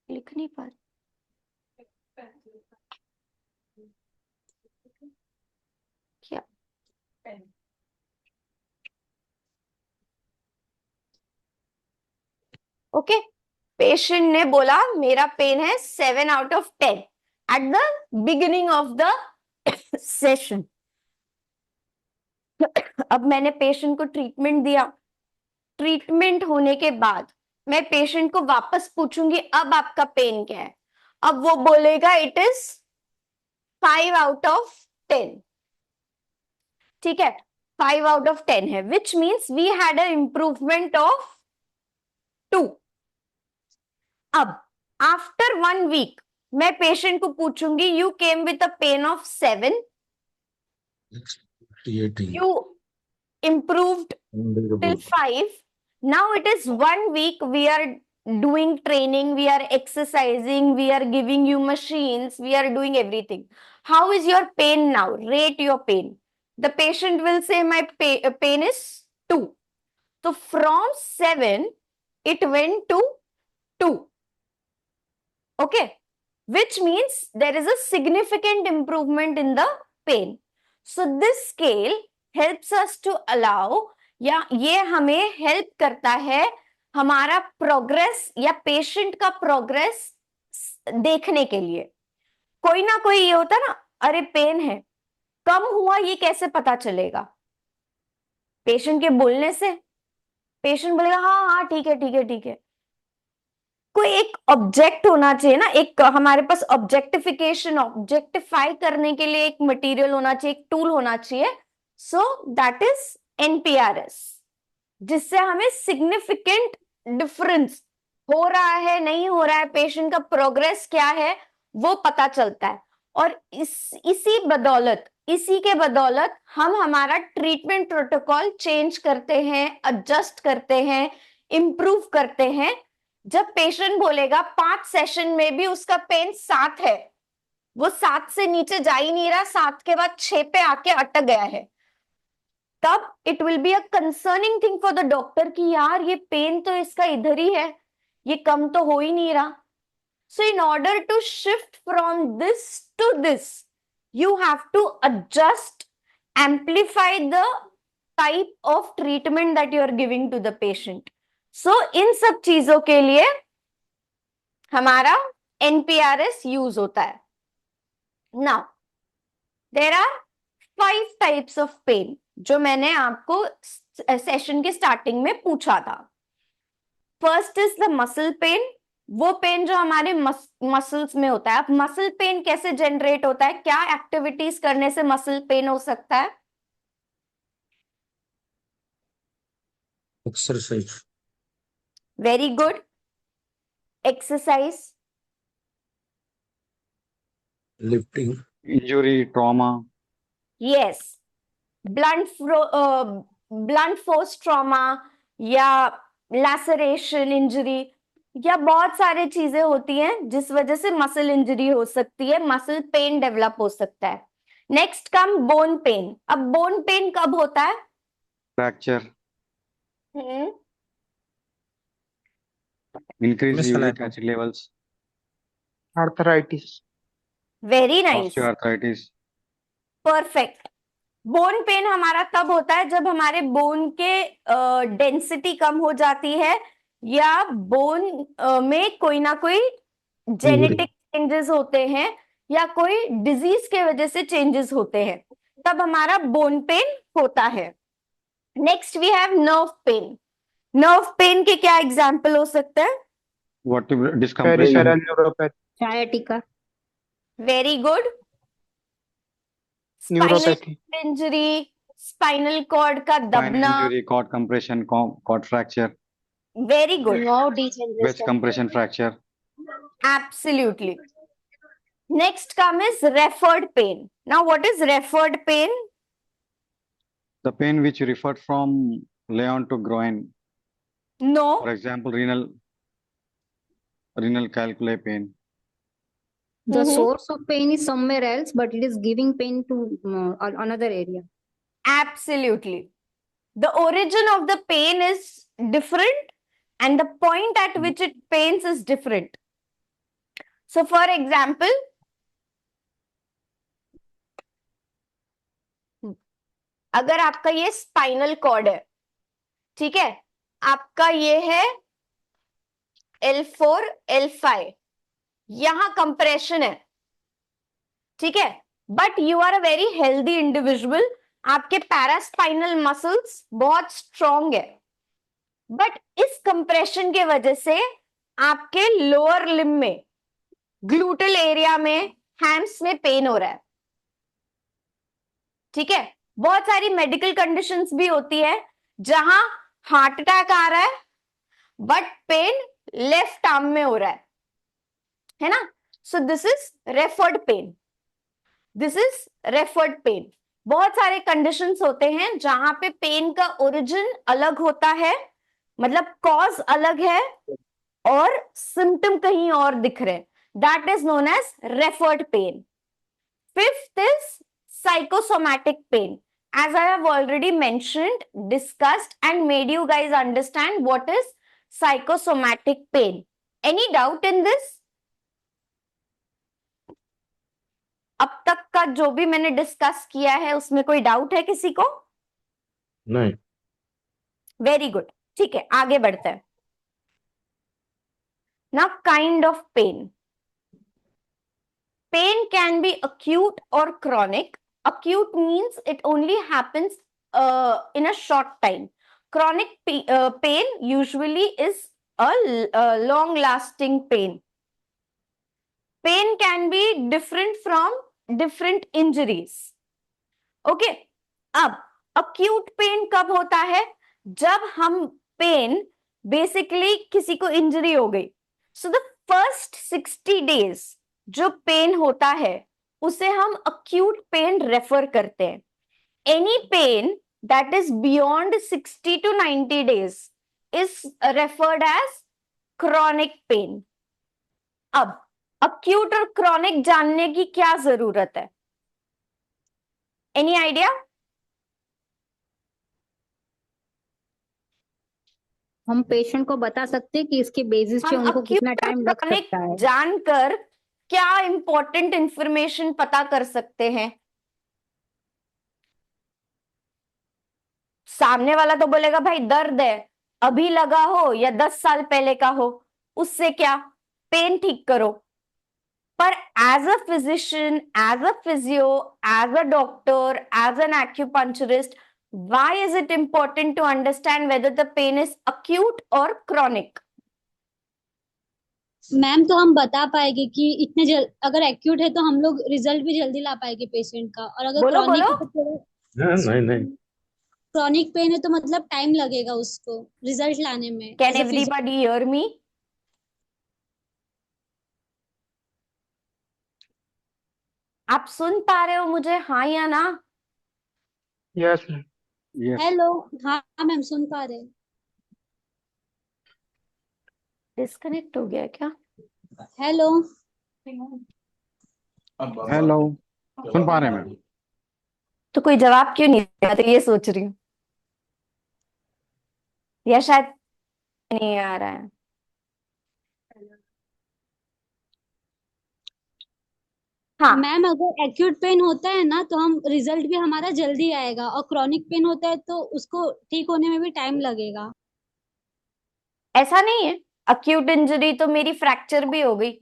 लिख नहीं पा रही क्या? ओके, पेशेंट ने बोला मेरा पेन है 7 out of 10 at the beginning of the session. अब मैंने पेशेंट को ट्रीटमेंट दिया। ट्रीटमेंट होने के बाद मैं पेशेंट को वापस पूछूंगी अब आपका पेन क्या है। अब वो बोलेगा इट इज 5 out of 10। ठीक है, 5 out of 10 है, which means we had a improvement of 2। अब आफ्टर 1 week मैं पेशेंट को पूछूंगी you came with a pain of 7, you improved till 5, now it is 1 week, we are doing training, we are exercising, we are giving you machines, we are doing everything. How is your pain now? Rate your pain. The patient will say my pain is 2. So from 7 it went to 2. Okay, which means there is a significant improvement in the pain. So this scale helps us to allow, या ये हमें हेल्प करता है हमारा प्रोग्रेस या पेशेंट का प्रोग्रेस देखने के लिए. कोई ना कोई ये होता ना, अरे पेन है, कम हुआ ये कैसे पता चलेगा? पेशेंट के बोलने से. पेशेंट बोलेगा हाँ हाँ ठीक है ठीक है ठीक है. कोई एक ऑब्जेक्ट होना चाहिए ना, एक हमारे पास ऑब्जेक्टिफिकेशन, ऑब्जेक्टिफाई करने के लिए एक मटेरियल होना चाहिए, एक टूल होना चाहिए. सो दैट इज एनपीआरएस, जिससे हमें सिग्निफिकेंट डिफरेंस हो रहा है नहीं हो रहा है, पेशेंट का प्रोग्रेस क्या है वो पता चलता है. और इसी के बदौलत हम हमारा ट्रीटमेंट प्रोटोकॉल चेंज करते हैं, एडजस्ट करते हैं, इंप्रूव करते हैं. जब पेशेंट बोलेगा 5 सेशन में भी उसका पेन 7 है, वो 7 से नीचे जा ही नहीं रहा, 7 के बाद 6 पे आके अटक गया है, तब it will be a concerning thing for the doctor कि यार ये पेन तो इसका इधर ही है, ये कम तो हो ही नहीं रहा. So in order to shift from this to this, you have to adjust, amplify the type of treatment that you are giving to the patient. So इन सब चीजों के लिए हमारा NPRS यूज होता है. Now, there are 5 types of pain जो मैंने आपको सेशन के स्टार्टिंग में पूछा था. First is the muscle pain, वो पेन जो हमारे मसल्स में होता है. अब मसल पेन कैसे जनरेट होता है, क्या एक्टिविटीज करने से मसल पेन हो सकता है? Exercise. Very good. Exercise. Lifting. Injury, trauma. Yes. Blunt force trauma या लैसरेशन इंजरी, या बहुत सारे चीजें होती हैं जिस वजह से मसल इंजरी हो सकती है, मसल पेन डेवलप हो सकता है. Next come bone pen. अब बोन पेन कब होता है? Fracture. Increase uric acid levels. Arthritis. Very nice. Osteoarthritis. Perfect. Bone pen हमारा तब होता है जब हमारे बोन के डेंसिटी कम हो जाती है, या बोन में कोई ना कोई जेनेटिक चेंजेस होते हैं, या कोई डिजीज के वजह से चेंजेस होते हैं, तब हमारा बोन पेन होता है. Next we have nerve pain. Nerve pain के क्या एग्जाम्पल हो सकते हैं? Vertebral decompression. Peripheral neuropathy. sciatica, very good. Neuropathy. Injury, spinal cord का दबना. Injury, cord compression, cord fracture. Very good. nerve wedge degeneration. Compression fracture. Absolutely. Next come is referred pain. Now what is referred pain? The pain which referred from Leon to groin. No. For example, renal calculi pain. the Mhm. source of pain is somewhere else, but it is giving pain to another area. Absolutely. The origin of the pain is different and the point at which it pains is different. So for example, अगर आपका ये स्पाइनल कॉर्ड है, ठीक है, आपका ये है L4 L5, यहां कंप्रेशन है, ठीक है, but you are a very healthy individual, आपके पैरास्पाइनल मसल्स बहुत स्ट्रॉन्ग है, बट इस कंप्रेशन के वजह से आपके लोअर लिम्ब में, ग्लूटल एरिया में, हैम्स में पेन हो रहा है. ठीक है, बहुत सारी मेडिकल कंडीशंस भी होती है जहां हार्ट अटैक आ रहा है बट पेन लेफ्ट आर्म में हो रहा है ना. So this is referred pain. This is referred pain. बहुत सारे कंडीशंस होते हैं जहां पे पेन का ओरिजिन अलग होता है, मतलब कॉज अलग है और सिम्टम कहीं और दिख रहे हैं. That is known as referred pain. Fifth is psychosomatic pain. As I have already mentioned, discussed and made you guys understand what is psychosomatic pain. Any doubt in this? अब तक का जो भी मैंने डिस्कस किया है उसमें कोई डाउट है किसी को? नहीं। वेरी गुड, ठीक है, आगे बढ़ते हैं ना। Kind of pain. Pain can be acute or chronic. Acute means it only happens in a short time. Chronic pain usually is a long lasting pain. Pain can be different from different injuries. Okay. अब acute pain कब होता है? जब हम पेन बेसिकली किसी को इंजरी हो गई, सो द फर्स्ट 60 days जो पेन होता है उसे हम अक्यूट पेन रेफर करते हैं. Any pain that is beyond 60 to 90 days is referred as chronic pain. अब अक्यूट और क्रॉनिक जानने की क्या जरूरत है? Any idea? हम पेशेंट को बता सकते हैं कि इसके बेसिस पे हम उनको कितना acute और टाइम लग chronic सकता है. जानकर क्या इंपॉर्टेंट इंफॉर्मेशन पता कर सकते हैं? सामने वाला तो बोलेगा भाई दर्द है, अभी लगा हो या 10 साल पहले का हो, उससे क्या, पेन ठीक करो. पर as a physician, as a physio, as a doctor, as an acupuncturist, why is it important to understand whether the pain is acute or chronic? Ma'am तो हम बता पाएंगे कि इतने अगर एक्यूट है तो हम लोग रिजल्ट भी जल्दी ला पाएंगे पेशेंट का, और अगर बोलो क्रॉनिक बोलो. है तो नहीं नहीं। क्रॉनिक पेन है तो मतलब टाइम लगेगा उसको रिजल्ट लाने में. Can As a physician, everybody hear me? आप सुन पा रहे हो मुझे, हाँ या ना? यस। Yes. हेलो. हाँ मैम सुन पा रहे. डिस्कनेक्ट हो गया क्या? हेलो. हेलो. सुन पा रहे हैं मैम. तो कोई जवाब क्यों नहीं दिया? तो ये सोच रही हूँ, या शायद नहीं आ रहा है. हाँ, मैम अगर एक्यूट पेन होता है ना तो हम रिजल्ट भी हमारा जल्दी आएगा, और क्रॉनिक पेन होता है तो उसको ठीक होने में भी टाइम लगेगा. ऐसा नहीं है. अक्यूट इंजरी तो मेरी फ्रैक्चर भी हो गई,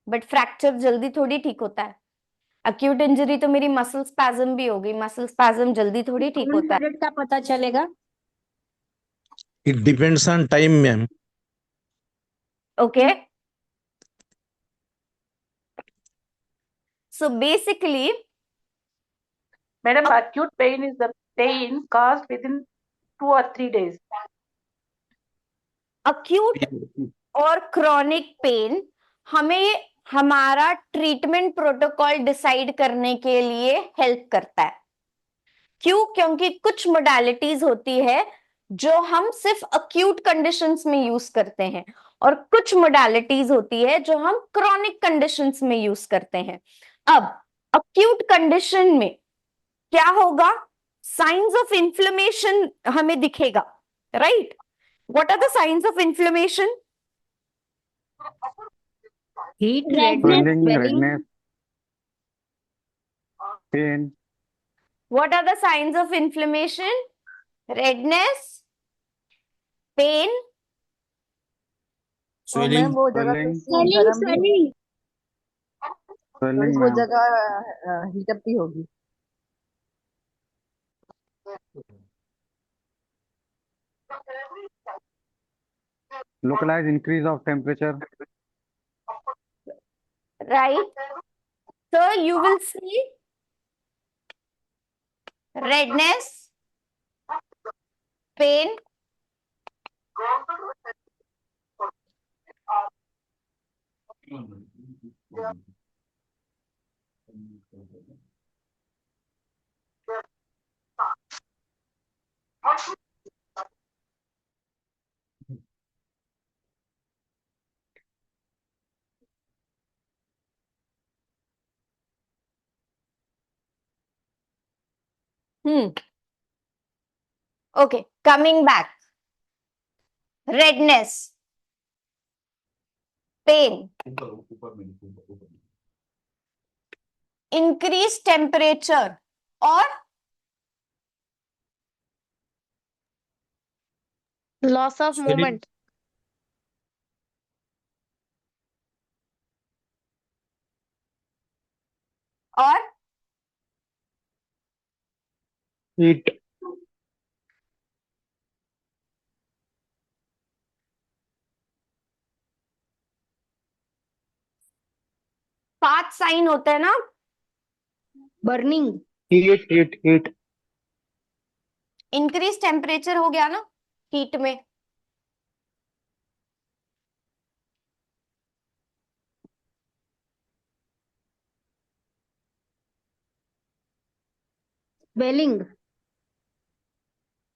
बट फ्रैक्चर जल्दी थोड़ी ठीक होता है. अक्यूट इंजरी तो मेरी मसल स्पैज्म भी हो गई, मसल स्पैज्म जल्दी थोड़ी ठीक होता है. पीरियड का पता चलेगा. It depends on time ma'am. Okay, so basically Madam, acute pain is the pain caused within 2 or 3 days. Acute और क्रॉनिक पेन हमें हमारा ट्रीटमेंट प्रोटोकॉल डिसाइड करने के लिए हेल्प करता है. क्यों? क्योंकि कुछ मोडालिटीज होती है जो हम सिर्फ अक्यूट कंडीशंस में यूज करते हैं, और कुछ मोडालिटीज होती है जो हम क्रॉनिक कंडीशंस में यूज करते हैं. अब अक्यूट कंडीशन में क्या होगा? साइंस ऑफ इन्फ्लेमेशन हमें दिखेगा, right? What are the science of inflammation? Heat, Swelling, swelling. redness, pain, What are the signs of inflammation? Redness, pain. swelling, वो जगह पे swelling, गरम भी swelling. swelling वो मैम. जगह हीटअप भी होगी. Localized increase of temperature. Right. So you will see redness, pain, Okay, coming back. Redness. Pain, increase temperature और Loss of movement. और Heat. पांच साइन होते हैं ना, burning, Heat. इंक्रीज टेम्परेचर हो गया ना हीट में, swelling,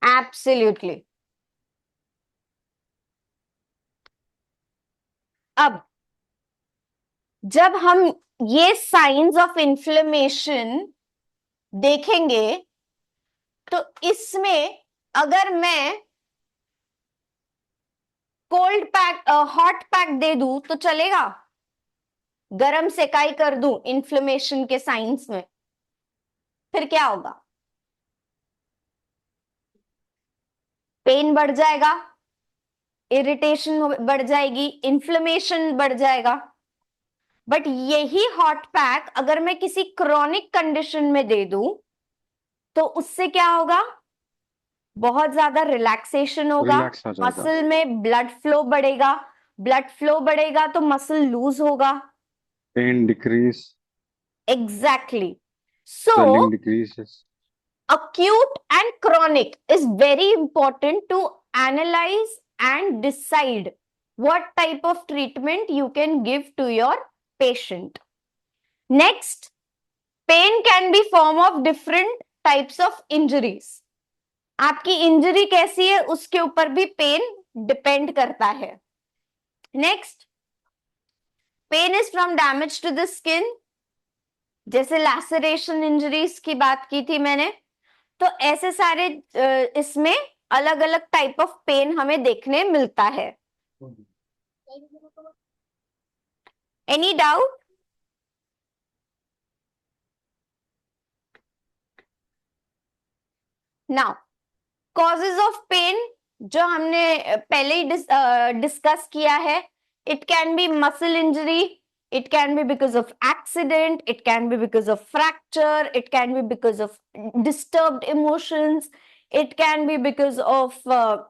एब्सोल्युटली। अब जब हम ये साइंस ऑफ इन्फ्लेमेशन देखेंगे तो इसमें अगर मैं कोल्ड पैक हॉट पैक दे दूं तो चलेगा, गरम सेकाई कर दूं इन्फ्लेमेशन के साइंस में, फिर क्या होगा? पेन बढ़ जाएगा, इरिटेशन बढ़ जाएगी, इन्फ्लेमेशन बढ़ जाएगा। बट यही हॉट पैक अगर मैं किसी क्रॉनिक कंडीशन में दे दूं तो उससे क्या होगा? बहुत ज्यादा रिलैक्सेशन होगा, Relax हो जाएगा. मसल में ब्लड फ्लो बढ़ेगा, ब्लड फ्लो बढ़ेगा तो मसल लूज होगा। Pain decrease. Exactly. So Swelling decreases. acute and chronic is very important to analyze and decide what type of treatment you can give to your patient. Next, pain can be form of different types of injuries. आपकी इंजरी कैसी है उसके ऊपर भी पेन डिपेंड करता है। Next, pain is from damage to the skin, जैसे लैसरेशन इंजरीज की बात की थी मैंने, तो ऐसे सारे इसमें अलग अलग टाइप ऑफ पेन हमें देखने मिलता है। Any doubt? Now causes of pain जो हमने पहले ही डिस्कस किया है, it can be muscle injury, it can be because of accident, it can be because of fracture, it can be because of disturbed emotions, it can be because of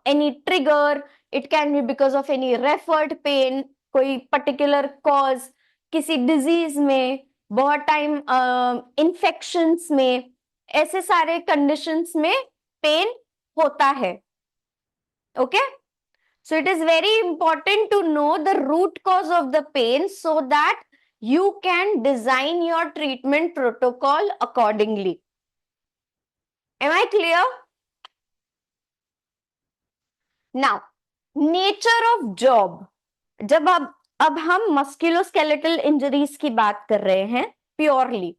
any trigger, it can be because of any referred pain, कोई particular cause, किसी disease में, बहुत टाइम infections में, ऐसे सारे conditions में pain होता है। okay? So it is very important to know the root cause of the pain so that you can design your treatment protocol accordingly. Am I clear? Now, nature of job. जब अब हम musculoskeletal injuries की बात कर रहे हैं purely,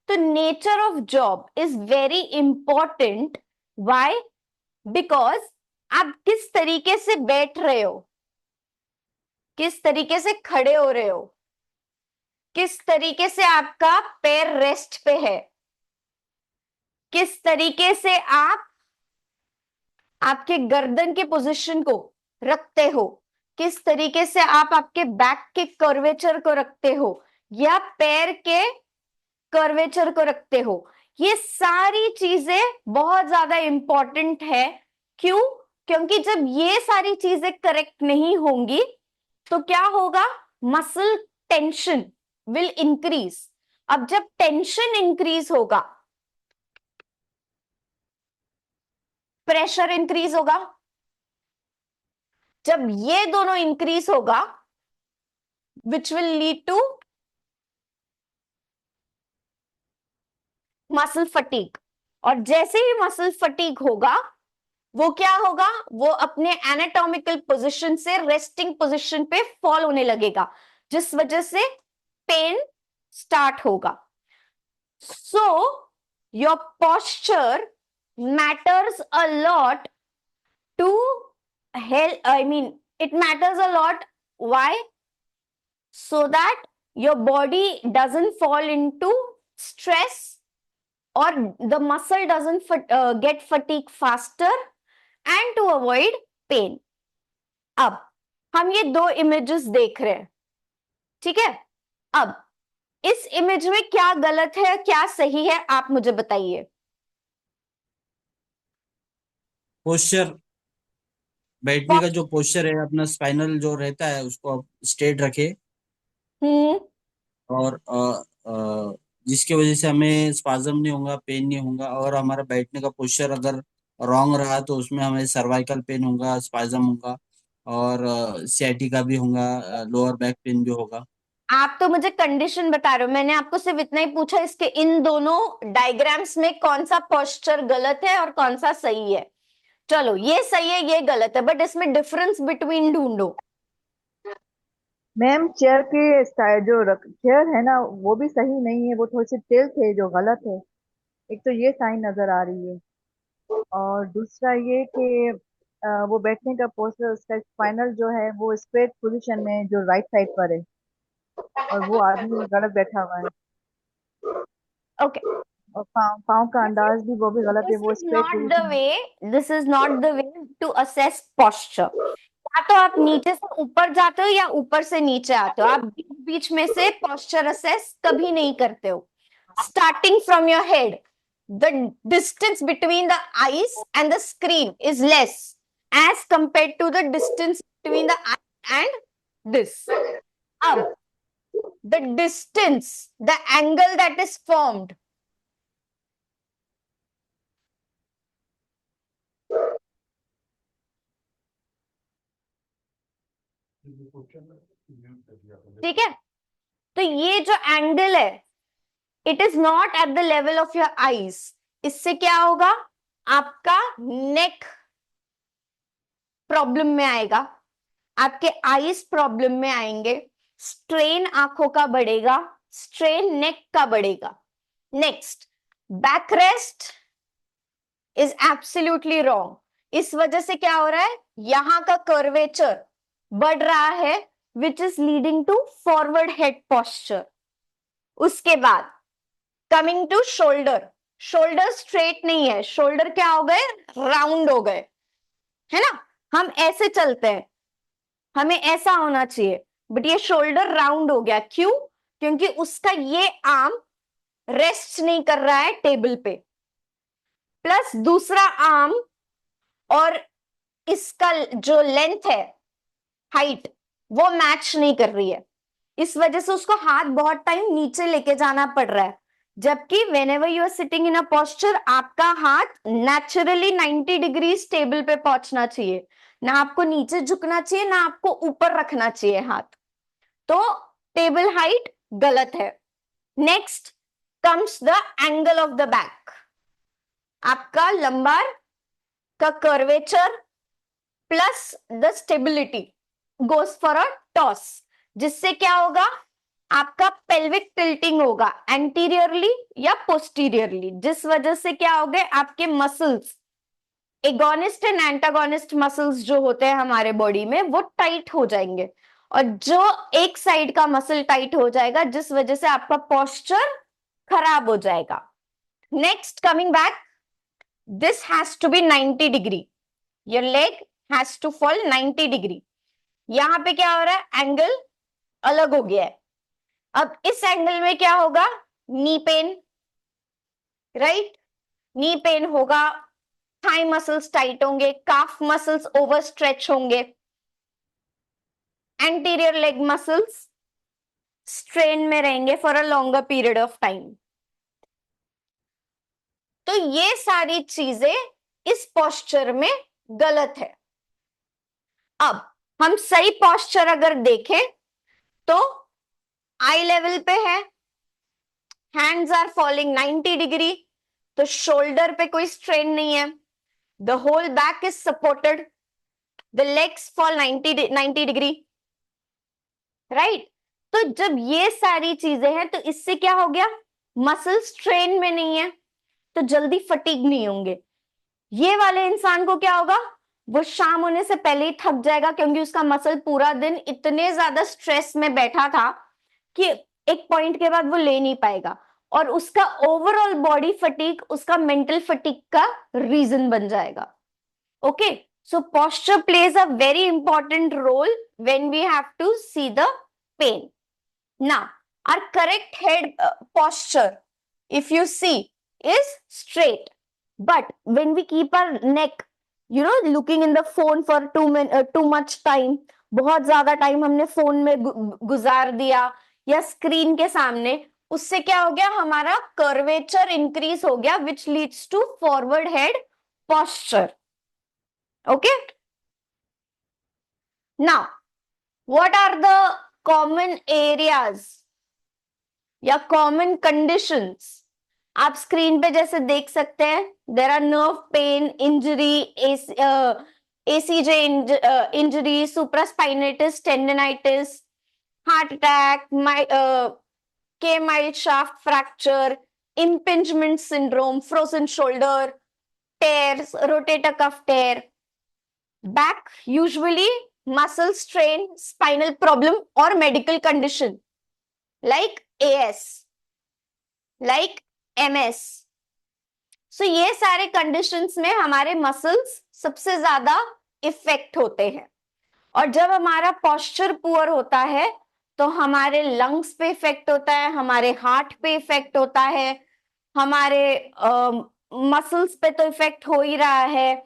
तो nature of job is very important. Why? Because आप किस तरीके से बैठ रहे हो, किस तरीके से खड़े हो रहे हो, किस तरीके से आपका पैर रेस्ट पे है, किस तरीके से आप आपके गर्दन के पोजीशन को रखते हो, किस तरीके से आप आपके बैक के कर्वेचर को रखते हो या पैर के कर्वेचर को रखते हो, ये सारी चीजें बहुत ज्यादा इंपॉर्टेंट है। क्यों? क्योंकि जब ये सारी चीजें करेक्ट नहीं होंगी तो क्या होगा? Muscle tension will increase. अब जब टेंशन इंक्रीज होगा, प्रेशर इंक्रीज होगा, जब ये दोनों इंक्रीज होगा which will lead to muscle fatigue, और जैसे ही मसल फटीग होगा वो क्या होगा? वो अपने एनाटॉमिकल पोजीशन से रेस्टिंग पोजीशन पे फॉल होने लगेगा, जिस वजह से पेन स्टार्ट होगा। So your posture matters a lot to help, I mean it matters a lot. Why? so that your body doesn't fall into stress or the muscle doesn't get fatigue faster and to avoid pain. अब हम ये दो इमेजेस देख रहे हैं, ठीक है? अब इस इमेज में क्या गलत है क्या सही है आप मुझे बताइए। पोस्चर, बैठने का जो पोस्चर है अपना स्पाइनल जो रहता है उसको आप स्ट्रेट रखे और जिसकी वजह से हमें स्पाज्म नहीं होगा, पेन नहीं होगा। और हमारा बैठने का पोस्चर अगर रॉन्ग रहा तो उसमें हमें सर्वाइकल पेन होगा, स्पाज्म होगा और सियाटिका भी होगा, लोअर बैक पेन भी होगा। आप तो मुझे कंडीशन बता रहे हो, मैंने आपको सिर्फ इतना ही पूछा इसके इन दोनों डायग्राम्स में कौन सा पोस्चर गलत है और कौन सा सही है। चलो ये सही है ये गलत है, बट इसमें डिफरेंस बिटवीन ढूंढो। मैम चेयर के चेयर है ना वो भी सही नहीं है, वो थोड़ी सी टिल्ट है जो गलत है। एक तो ये साइन नजर आ रही है और दूसरा ये कि वो बैठने का पोस्टर उसका स्पाइनल जो है वो स्ट्रेट पोजीशन में जो राइट साइड पर है और वो आदमी गलत बैठा हुआ है। ओके, और पाँव का अंदाज भी वो भी गलत है, वो straight this is not the way to assess posture. या तो आप नीचे से ऊपर जाते हो या ऊपर से नीचे आते हो, आप बीच बीच में से पोस्चर असेस कभी नहीं करते हो। Starting from your head, the distance between the eyes and the screen is less as compared to the distance between the eye and this. Ab, the distance, the angle that is formed, ठीक है? तो ये जो एंगल है it is not at the level of your eyes. इससे क्या होगा, आपका नेक प्रॉब्लम में आएगा, आपके आईज प्रॉब्लम में आएंगे, स्ट्रेन आंखों का बढ़ेगा, स्ट्रेन नेक का बढ़ेगा। Next, back rest is absolutely wrong. इस वजह से क्या हो रहा है, यहां का कर्वेचर बढ़ रहा है which is leading to forward head posture. उसके बाद coming to shoulder, shoulder straight नहीं है, शोल्डर क्या हो गए, राउंड हो गए, है ना? हम ऐसे चलते हैं, हमें ऐसा होना चाहिए, बट ये शोल्डर राउंड हो गया। क्यों? क्योंकि उसका ये आर्म रेस्ट नहीं कर रहा है टेबल पे, प्लस दूसरा आर्म और इसका जो लेंथ है, हाइट, वो मैच नहीं कर रही है। इस वजह से उसको हाथ बहुत टाइम नीचे लेके जाना पड़ रहा है, जबकि whenever you are sitting in a posture आपका हाथ नेचुरली 90 डिग्री टेबल पे पहुंचना चाहिए, ना आपको नीचे झुकना चाहिए ना आपको ऊपर रखना चाहिए हाथ। तो टेबल हाइट गलत है। Next comes the angle of the back, आपका लंबार का curvature plus the stability goes for a toss, जिससे क्या होगा, आपका पेल्विक टिल्टिंग होगा एंटीरियरली या पोस्टीरियरली, जिस वजह से क्या हो गए, आपके muscles, agonist and antagonist muscles जो होते हैं हमारे बॉडी में वो टाइट हो जाएंगे, और जो एक साइड का मसल टाइट हो जाएगा जिस वजह से आपका पोस्चर खराब हो जाएगा। Next, coming back, this has to be 90 degree, your leg has to fall 90 degree. यहां पे क्या हो रहा है, एंगल अलग हो गया है। अब इस एंगल में क्या होगा, knee pain, right? Knee pain होगा, थाई मसल्स टाइट होंगे, काफ मसल्स ओवर स्ट्रेच होंगे, एंटीरियर लेग मसल्स स्ट्रेन में रहेंगे for a longer period of time. तो ये सारी चीजें इस पोस्चर में गलत है। अब हम सही पोस्चर अगर देखें तो आई लेवल पे है, हैंड्स आर फॉलिंग 90 डिग्री, तो शोल्डर पे कोई स्ट्रेन नहीं है, the whole back is supported, the legs fall 90 degree, right? तो जब ये सारी चीजें हैं तो इससे क्या हो गया, मसल स्ट्रेन में नहीं है तो जल्दी फटीग नहीं होंगे। ये वाले इंसान को क्या होगा, वो शाम होने से पहले ही थक जाएगा, क्योंकि उसका मसल पूरा दिन इतने ज्यादा स्ट्रेस में बैठा था कि एक पॉइंट के बाद वो ले नहीं पाएगा, और उसका ओवरऑल बॉडी फटीग उसका मेंटल फटीग का रीजन बन जाएगा। Okay, so posture plays a very important role when we have to see the pain. Now, our correct head posture, if you see, is straight. But when we keep our neck, looking in the phone for too much time, बहुत ज्यादा टाइम हमने फोन में गुजार दिया या स्क्रीन के सामने, उससे क्या हो गया, हमारा कर्वेचर इंक्रीज हो गया, which leads to forward head posture. Okay? Now, what are the common areas या common conditions? आप स्क्रीन पे जैसे देख सकते हैं, there are nerve pain, injury, ACJ injury, supraspinatus, tendinitis, heart attack, के mild shaft fracture, impingement syndrome, frozen shoulder, tears, rotator cuff tear. Back, usually muscle strain, spinal problem or medical condition like AS, like MS. So ये सारे conditions में हमारे muscles सबसे ज्यादा इफेक्ट होते हैं, और जब हमारा posture poor होता है तो हमारे lungs पे इफेक्ट होता है, हमारे हार्ट पे इफेक्ट होता है, हमारे मसल्स पे तो इफेक्ट हो ही रहा है.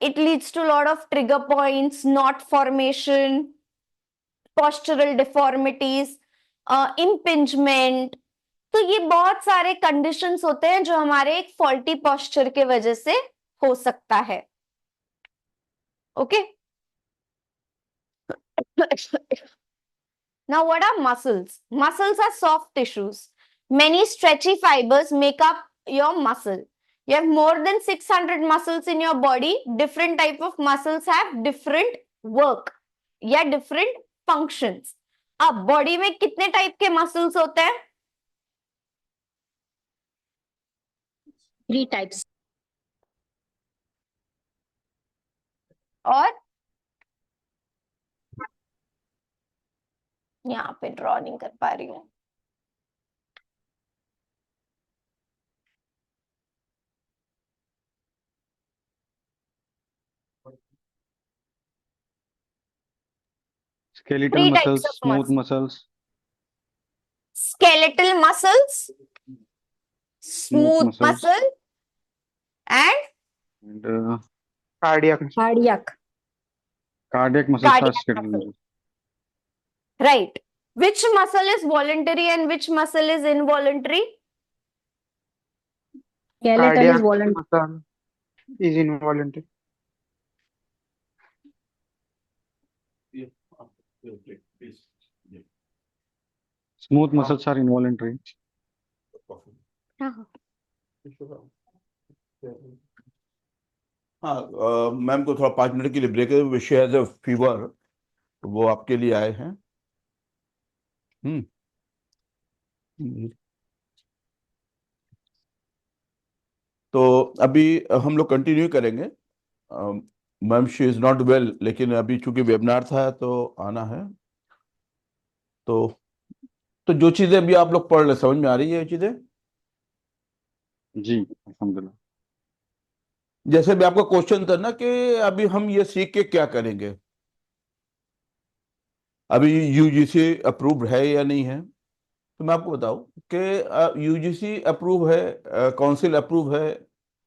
It leads to a lot of trigger points, knot formation, postural deformities, impingement. तो ये बहुत सारे कंडीशंस होते हैं जो हमारे एक फॉल्टी पोस्चर के वजह से हो सकता है. Okay, now what are muscles? Muscles are soft tissues. Many stretchy fibers make up your muscle. You have more than 600 muscles in your body. Different type of muscles have different work या different functions. अब बॉडी में कितने टाइप के मसल्स होते हैं? 3 types. और यहाँ पे ड्रॉ नहीं कर पा रही हूँ. Skeletal 3 muscles, types of smooth muscles. muscles, Skeletal muscles, smooth muscles, muscle, and and Cardiac. cardiac muscles are cardiac skeletal muscle. muscles. Right. Which muscle is voluntary and which muscle is involuntary? Skeletal is voluntary. muscle is involuntary. Smooth muscles are involuntary. हाँ, मैम को थोड़ा 5 मिनट के लिए ब्रेक है. विश हैज अ फीवर, वो आपके लिए आए हैं. तो अभी हम लोग कंटिन्यू करेंगे. Ma'am she is not well, लेकिन अभी चूंकि वेबिनार था तो आना है. तो जो चीजें अभी आप लोग पढ़ रहे, समझ में आ रही है ये चीजें? जी अल्हम्दुलिल्लाह. जैसे भी आपका क्वेश्चन था ना कि अभी हम ये सीख के क्या करेंगे, अभी यूजीसी अप्रूव्ड है या नहीं है. तो मैं आपको बताऊं कि यूजीसी अप्रूव है, काउंसिल अप्रूव है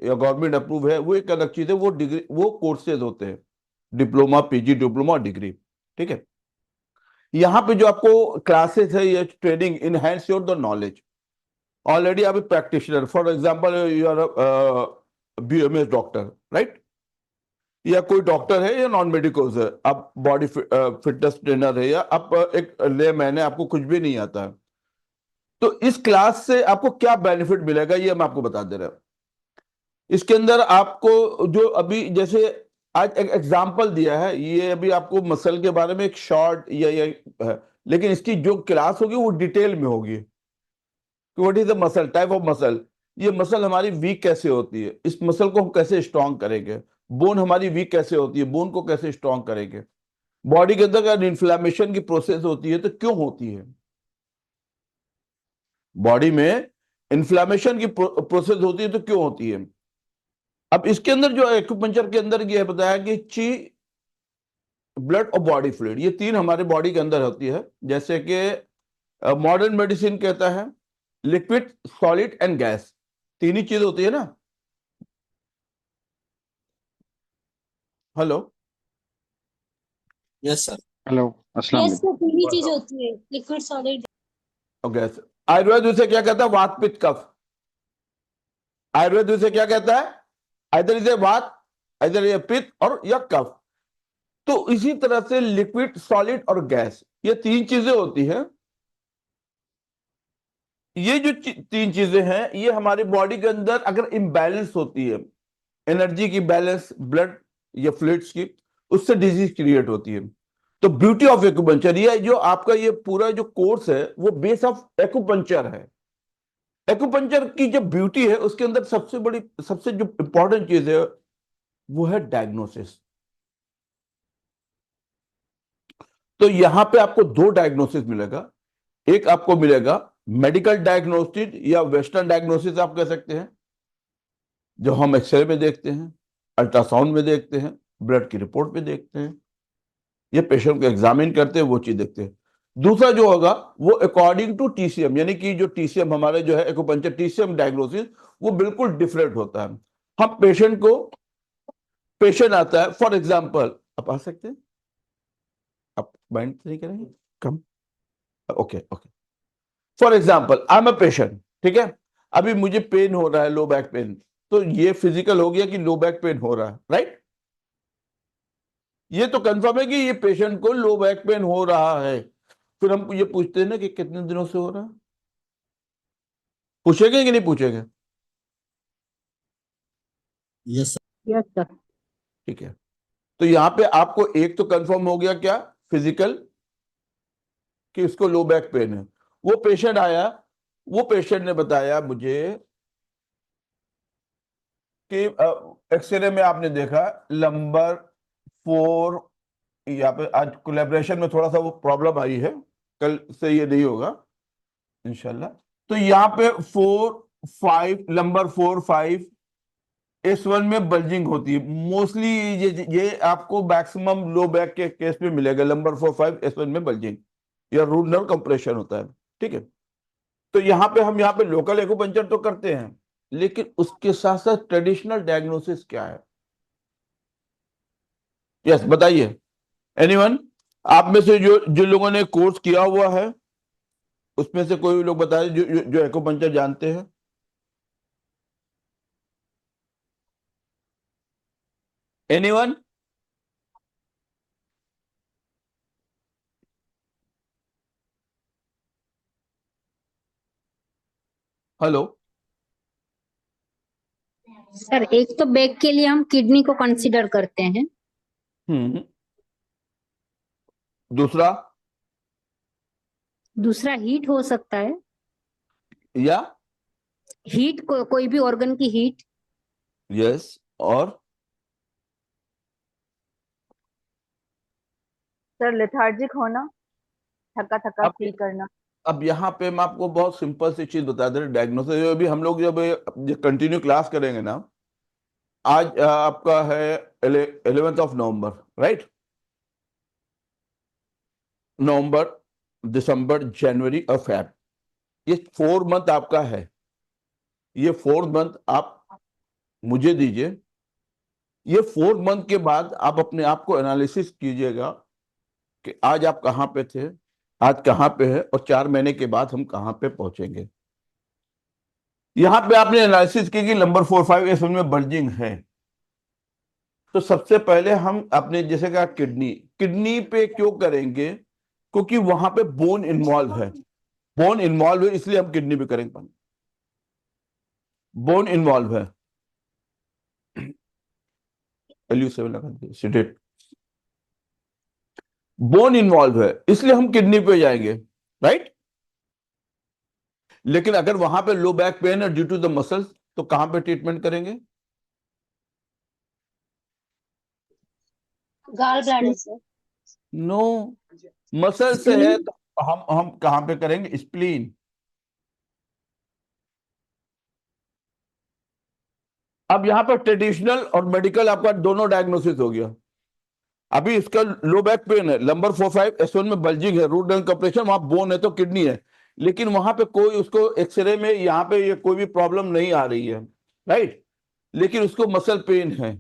या गवर्नमेंट अप्रूव है, वो एक अलग चीज है. वो डिग्री, वो कोर्सेज होते हैं, डिप्लोमा, पीजी डिप्लोमा, डिग्री. ठीक है. यहाँ पे जो आपको क्लासेस है, ये training enhance your the knowledge. Already आप practitioner, for example you are BMS doctor, right, या कोई डॉक्टर है या नॉन मेडिकल है, आप बॉडी फिटनेस ट्रेनर है, या आप एक लेमैन है, आपको कुछ भी नहीं आता है. तो इस क्लास से आपको क्या बेनिफिट मिलेगा ये मैं आपको बता दे रहा हूं. इसके अंदर आपको जो अभी जैसे आज एक एग्जांपल दिया है, ये अभी आपको मसल के बारे में एक शॉर्ट या है, लेकिन इसकी जो क्लास होगी वो डिटेल में होगी. What is the muscle, type of muscle, ये मसल हमारी वीक कैसे होती है, इस मसल को हम कैसे स्ट्रांग करेंगे, बोन हमारी वीक कैसे होती है, बोन को कैसे स्ट्रांग करेंगे। बॉडी के अंदर अगर इन्फ्लेमेशन की प्रोसेस होती है तो क्यों होती है, बॉडी में इन्फ्लेमेशन की प्रोसेस होती है तो क्यों होती है। अब इसके अंदर जो एक्यूपंक्चर के अंदर ये बताया कि ची, ब्लड और बॉडी फ्लूइड, ये तीन हमारे बॉडी के अंदर होती है। जैसे कि मॉडर्न मेडिसिन कहता है लिक्विड, सॉलिड एंड गैस, तीन ही चीज होती है ना। Hello, yes sir. हेलो, अस्सलाम यस वालेकुम। सर, तीन ही चीज होती है, लिक्विड सॉलिड। गैस। आयुर्वेद उसे क्या कहता है, वात पित्त कफ। आयुर्वेद उसे क्या कहता है, इधर इसे वात, इधर ये पित्त और या कफ। तो इसी तरह से लिक्विड, सॉलिड और गैस, ये तीन चीजें होती हैं। ये जो तीन चीजें हैं ये हमारी बॉडी के अंदर अगर इम्बैलेंस होती है, एनर्जी की बैलेंस, ब्लड या फ्लूइड्स की, उससे डिजीज क्रिएट होती है। तो ब्यूटी ऑफ एक्यूपंक्चर, ये जो आपका ये पूरा जो कोर्स है वो बेस ऑफ एक्यूपंक्चर है। एक्यूपंक्चर की जो ब्यूटी है उसके अंदर सबसे बड़ी, सबसे जो इंपॉर्टेंट चीज है वो है डायग्नोसिस। तो यहां पे आपको दो डायग्नोसिस मिलेगा। एक आपको मिलेगा मेडिकल डायग्नोसिस या वेस्टर्न डायग्नोसिस आप कह सकते हैं, जो हम एक्सरे में देखते हैं, अल्ट्रासाउंड में देखते हैं, ब्लड की रिपोर्ट में देखते हैं, ये पेशेंट को एग्जामिन करते हैं, वो चीज देखते हैं। दूसरा जो होगा वो अकॉर्डिंग टू टीसीएम, यानी कि जो टीसीएम हमारे जो है एक्यूपंक्चर टीसीएम डायग्नोसिस, वो बिल्कुल डिफरेंट होता है। हम पेशेंट को, पेशेंट आता है, फॉर एग्जांपल आप आ सकते हैं, आप माइंड नहीं करेंगे, come, okay okay. For example I am a patient, ठीक है, अभी मुझे पेन हो रहा है, लो बैक पेन, तो ये फिजिकल हो गया कि लो बैक पेन हो रहा है, राइट। ये तो कंफर्म है कि ये पेशेंट को लो बैक पेन हो रहा है। फिर हम ये पूछते हैं ना कि कितने दिनों से हो रहा है, पूछेंगे कि नहीं पूछेंगे। Yes sir. Yes sir. ठीक है, तो यहां पे आपको एक तो कंफर्म हो गया क्या, फिजिकल, कि उसको लो बैक पेन है। वो पेशेंट आया, वो पेशेंट ने बताया मुझे कि एक्सरे में आपने देखा नंबर 4, यहाँ पे आज कोलैबोरेशन में थोड़ा सा वो प्रॉब्लम आई है, कल से ये नहीं होगा इंशाल्लाह। तो यहाँ पे 4, 5, नंबर 4, 5 S1 में बल्जिंग होती है मोस्टली। ये आपको मैक्सिमम लो बैक के केस में मिलेगा, नंबर 4, 5 S1 में बल्जिंग या रूट नर्व कंप्रेशन होता है, ठीक है। तो यहाँ पे हम यहाँ पे लोकल एक्यूपंक्चर तो करते हैं, लेकिन उसके साथ साथ ट्रेडिशनल डायग्नोसिस क्या है, यस बताइए एनीवन। आप में से जो लोगों ने कोर्स किया हुआ है उसमें से कोई लोग बताए जो एक्यूपंक्चर जानते हैं। एनीवन? हेलो। सर एक तो बैक के लिए हम किडनी को कंसीडर करते हैं। दूसरा? दूसरा हीट हो सकता है, या हीट कोई भी ऑर्गन की हीट। यस, और सर लेथार्जिक होना, थका थका अब फील करना। अब यहाँ पे मैं आपको बहुत सिंपल सी चीज बता दे, डायग्नोसिस अभी हम लोग जब कंटिन्यू क्लास करेंगे ना, आज आपका है 11 नवंबर, राइट। नवंबर, दिसंबर, जनवरी और फेब, ये 4 मंथ आपका है। ये 4 मंथ आप मुझे दीजिए, ये 4 मंथ के बाद आप अपने आप को एनालिसिस कीजिएगा कि आज आप कहाँ पे थे, आज कहाँ पे है, और 4 महीने के बाद हम कहाँ पे पहुंचेंगे। यहां पे आपने एनालिसिस की कि नंबर 4, 5 S1 में बल्जिंग है। तो सबसे पहले हम अपने जैसे कहा किडनी, किडनी पे क्यों करेंगे, क्योंकि वहां पे बोन इन्वॉल्व है। बोन इन्वॉल्व है इसलिए हम किडनी पे करेंगे। बोन इन्वॉल्व है, LU7 लगा दीजिए, सिडेट। बोन इन्वॉल्व है इसलिए हम किडनी पे जाएंगे, राइट। लेकिन अगर वहां पे लो बैक पेन है ड्यू टू द मसल्स, तो कहां पे ट्रीटमेंट करेंगे, गॉल ब्लैडर से। नो, मसल से है तो हम कहां पे करेंगे? स्प्लीन। अब यहाँ पर ट्रेडिशनल और मेडिकल आपका दोनों डायग्नोसिस हो गया। अभी इसका लो बैक पेन है, लंबर 4-5 S1 में बल्जिंग है, रूट डन कंप्रेशन, वहां बोन है तो किडनी है, लेकिन वहां पे कोई उसको एक्सरे में यहाँ पे ये कोई भी प्रॉब्लम नहीं आ रही है, राइट, लेकिन उसको मसल पेन है।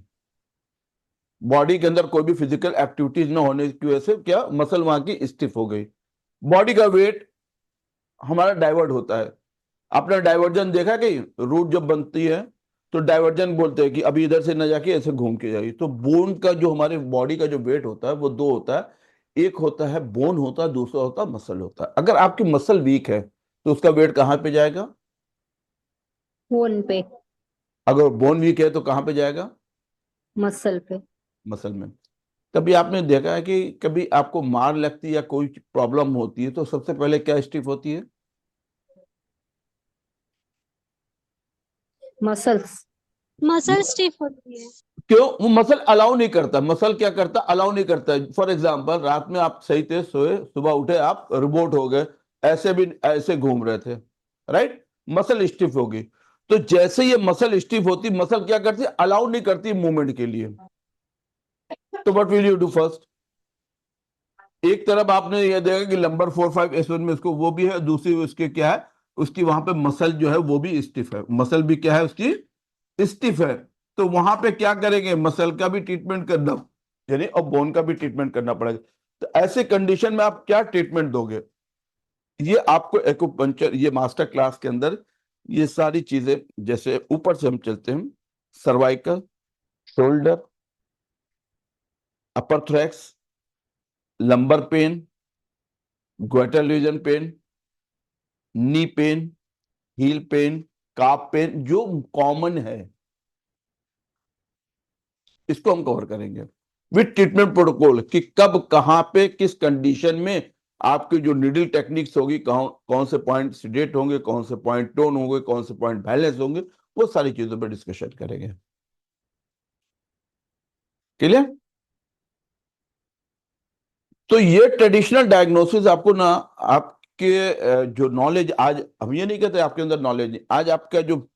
बॉडी के अंदर कोई भी फिजिकल एक्टिविटीज न होने की वजह से क्या, मसल वहां की स्टिफ हो गई। बॉडी का वेट हमारा डाइवर्ट होता है। आपने डाइवर्जन देखा कि रूट जब बनती है तो डाइवर्जन बोलते हैं कि अभी इधर से न जाके ऐसे घूम के जाइए। तो बोन का जो हमारे बॉडी का जो वेट होता है वो दो होता है, एक होता है बोन होता है, दूसरा होता है मसल होता है। अगर आपकी मसल वीक है तो उसका वेट कहां पे जाएगा? बोन पे, अगर बोन वीक है तो कहां पे जाएगा? मसल पे। मसल में। कभी आपने देखा है कि कभी आपको मार लगती है या कोई प्रॉब्लम होती है तो सबसे पहले क्या स्टिफ होती है? मसल्स। मसल स्टिफ होती है। क्यों? वो मसल अलाउ नहीं करता। मसल क्या करता? अलाउ नहीं करता। फॉर एग्जांपल, रात में आप सही थे, सोए, सुबह उठे आप रिबोट हो गए, ऐसे भी ऐसे घूम रहे थे, राइट, मसल स्टिफ होगी। तो जैसे ये मसल स्टिफ होती, मसल क्या करती? अलाउ नहीं करती मूवमेंट के लिए। तो what will you do first? एक तरफ आपने ये देखा कि नंबर 4-5 S1 में उसको वो भी है, दूसरी उसके क्या है, उसकी वहां पे मसल जो है वो भी स्टिफ है, मसल भी क्या है उसकी, स्टिफ है। तो वहां पे क्या करेंगे? मसल का भी ट्रीटमेंट करना, यानी और बोन का भी ट्रीटमेंट करना पड़ेगा। तो ऐसे कंडीशन में आप क्या ट्रीटमेंट दोगे? ये आपको एक्यूपंक्चर, ये मास्टर क्लास के अंदर ये सारी चीजें, जैसे ऊपर से हम चलते हैं, cervical, shoulder, upper thorax, lumbar pain, goitre region pain, knee pain, heel pain, calf pain, जो कॉमन है इसको हम कवर करेंगे विथ ट्रीटमेंट प्रोटोकॉल कि कब कहां पे किस कंडीशन में आपकी जो नीडल टेक्निक्स होगी, कौन से पॉइंट सिडेट होंगे, कौन से पॉइंट टोन होंगे, कौन से पॉइंट बैलेंस होंगे, वो सारी चीजों पर डिस्कशन करेंगे। क्लियर? तो ये ट्रेडिशनल डायग्नोसिस आपको ना, आपके जो नॉलेज, आज हम ये नहीं कहते आपके अंदर नॉलेज नहीं, आज आपका जो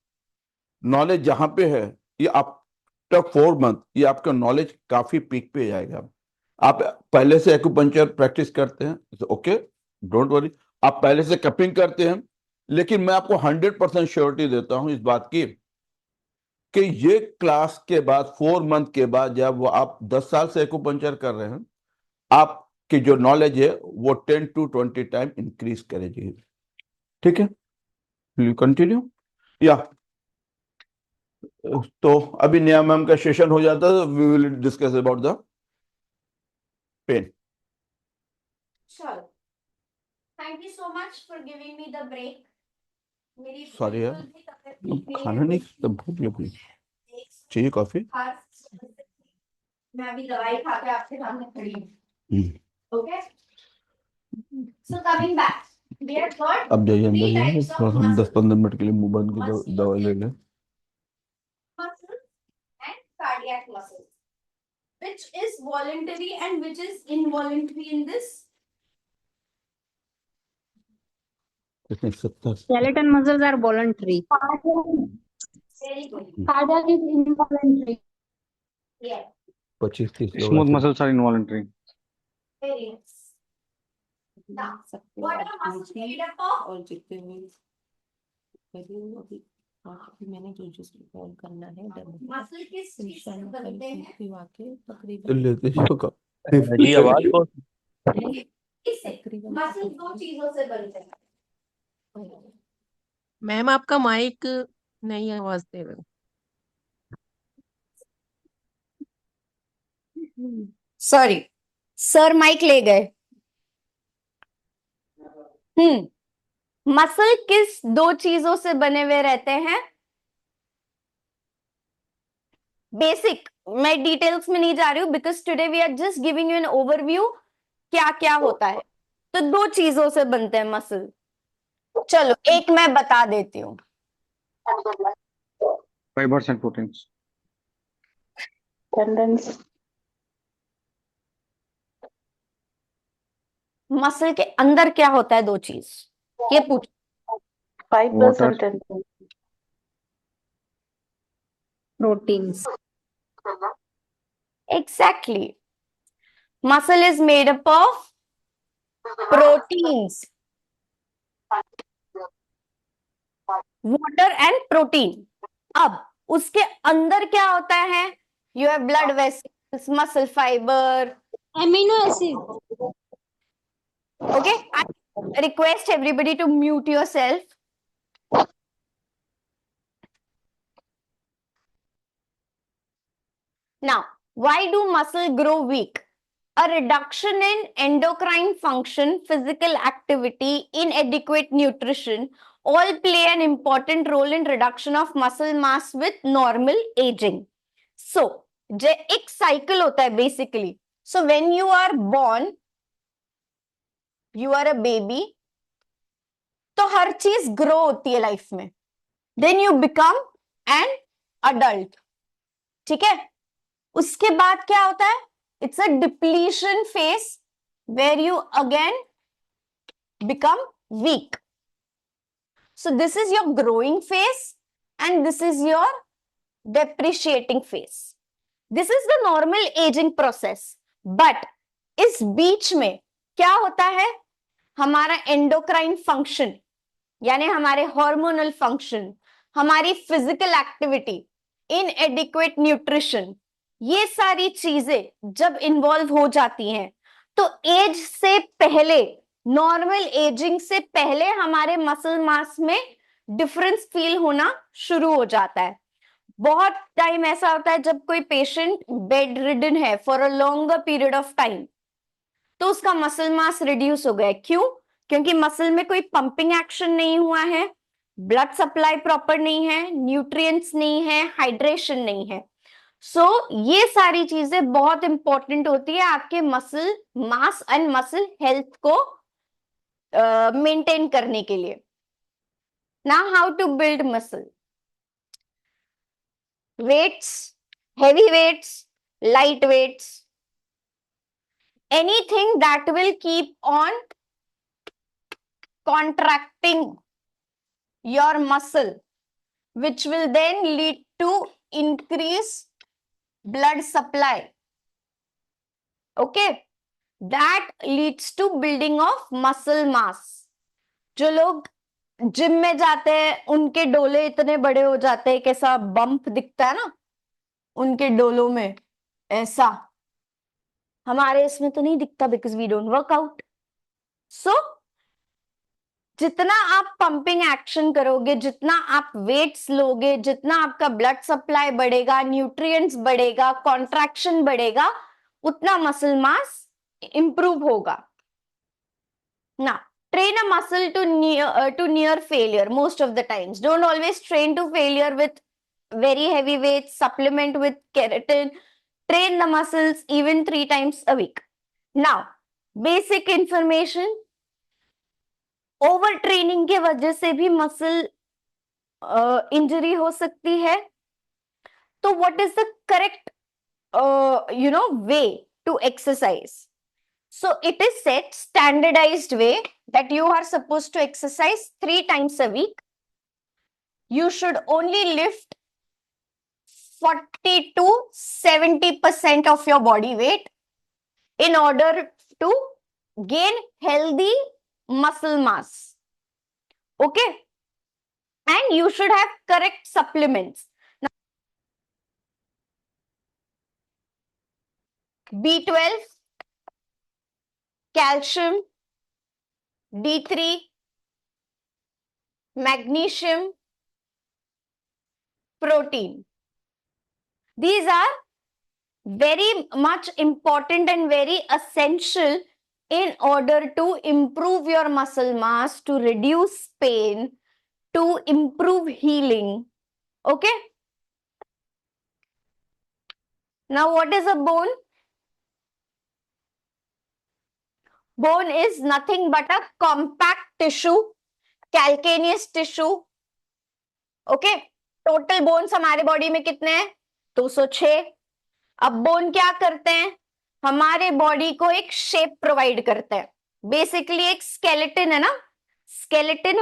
नॉलेज जहां पे है, ये आफ्टर 4 मंथ ये आपका नॉलेज काफी पीक पे जाएगा। आप पहले से एक्यूपंक्चर प्रैक्टिस करते हैं, ओके, डोंट वरी। आप पहले से कपिंग करते हैं, लेकिन मैं आपको 100% श्योरिटी देता हूं इस बात की कि ये क्लास के बाद 4 मंथ के बाद, जब वो आप 10 साल से एक्यूपंक्चर कर रहे हैं, आपकी जो नॉलेज है वो 10 to 20 टाइम इंक्रीज करेगी। ठीक है, विल यू कंटिन्यू? या तो अभी नया मैम का सेशन हो जाता है, we will discuss about the pain. Sure. Thank you so much for giving me the break. मेरी सॉरी यार, बिल्कुल भी तबीयत ठीक नहीं खाना है। नहीं, तब भूख लगी, चाहिए कॉफी? मैं अभी दवाई खा के आपके सामने खड़ी हूँ। हम्म। Okay? So coming back, we have got अब जाइए अंदर, 3 जाइए, types थोड़ा of हम muscles. 10-15 मिनट के लिए मुंह बंद की Muscle दवा ले लें। muscles and cardiac muscles. Which is voluntary and which is involuntary in this? कितने? 70? Skeleton muscles are voluntary. Very good. Cardiac is involuntary. Yeah. 25-30 लोग Smooth आते हैं। muscles are involuntary. Very nice. Now, what are muscles made up of? और जितने भी अभी अभी मैंने जो जिसको कॉल करना है मसल किस चीज से बनते हैं? वाके तो तकरीबन लेते जो का जी आवाज को किससे? मसल 2 चीजों से बनते हैं। मैम आपका माइक नहीं आवाज दे रहे। सॉरी सर, माइक ले गए। मसल किस 2 चीजों से बने हुए रहते हैं? बेसिक, मैं डिटेल्स में नहीं जा रही हूँ because today we are just giving you an overview क्या क्या होता है। तो 2 चीजों से बनते हैं मसल। चलो एक मैं बता देती हूँ। Fibers and proteins. Tendons. Muscle के अंदर क्या होता है? दो चीज ये पूछ। Fibers Water. and tendons. Proteins. Exactly. Muscle is made up of proteins, water and protein. अब उसके अंदर क्या होता है? You have blood vessels, muscle fiber. Amino acid. Okay, I request everybody to mute yourself. Now, why do muscle grow weak? A reduction in endocrine function, physical activity, inadequate nutrition all play an important role in reduction of muscle mass with normal aging. So, एक cycle होता है basically. So, when you are born, you are a baby, तो हर चीज grow होती है life में. Then you become an adult. ठीक है? उसके बाद क्या होता है? It's a depletion phase where you again become weak. So this is your growing phase and this is your depreciating phase. This is the normal aging process. But इस बीच में क्या होता है? हमारा endocrine function यानी हमारे hormonal function, हमारी physical activity, inadequate nutrition, ये सारी चीजें जब इन्वॉल्व हो जाती हैं तो एज से पहले, नॉर्मल एजिंग से पहले हमारे मसल मास में डिफरेंस फील होना शुरू हो जाता है. बहुत टाइम ऐसा होता है जब कोई पेशेंट बेड रिडन है for a longer period of time, तो उसका मसल मास रिड्यूस हो गया. क्यों? क्योंकि मसल में कोई पंपिंग एक्शन नहीं हुआ है, ब्लड सप्लाई प्रॉपर नहीं है, न्यूट्रिएंट्स नहीं है, हाइड्रेशन नहीं है. सो ये सारी चीजें बहुत इंपॉर्टेंट होती है आपके muscle mass and muscle health को मेंटेन करने के लिए. Now how to build muscle? Weights, heavy weights, light weights, anything that will keep on contracting your muscle, which will then lead to increase blood supply. Okay, that leads to building of muscle mass. जो लोग जिम में जाते हैं उनके डोले इतने बड़े हो जाते हैं, कैसा बम्प दिखता है ना उनके डोलों में, ऐसा. हमारे इसमें तो नहीं दिखता because we don't work out. So जितना आप पंपिंग एक्शन करोगे, जितना आप वेट्स लोगे, जितना आपका ब्लड सप्लाई बढ़ेगा, न्यूट्रिएंट्स बढ़ेगा, कॉन्ट्रैक्शन बढ़ेगा, उतना मसल मास इंप्रूव होगा. ना train a muscle to near failure most of the times. Don't always train to failure with very heavy weights. Supplement with keratin. Train the muscles even 3 times a week. Now, basic information. Overtraining के वजह से भी muscle injury हो सकती है. तो what is the correct way to exercise? So it is set standardized way that you are supposed to exercise 3 times a week. You should only lift 40 to 70% of your body weight in order to gain healthy muscle mass. Okay? And you should have correct supplements. Now, B12, calcium, D3, magnesium, protein. These are very much important and very essential in order to improve your muscle mass, to reduce pain, to improve healing. Okay? Now, what is a bone? Bone is nothing but a compact tissue, calcaneous tissue. Okay? Total bones हमारे बॉडी में कितने हैं? 206. अब बोन क्या करते हैं? हमारे बॉडी को एक शेप प्रोवाइड करते हैं. बेसिकली एक स्केलेटन है ना, स्केलेटन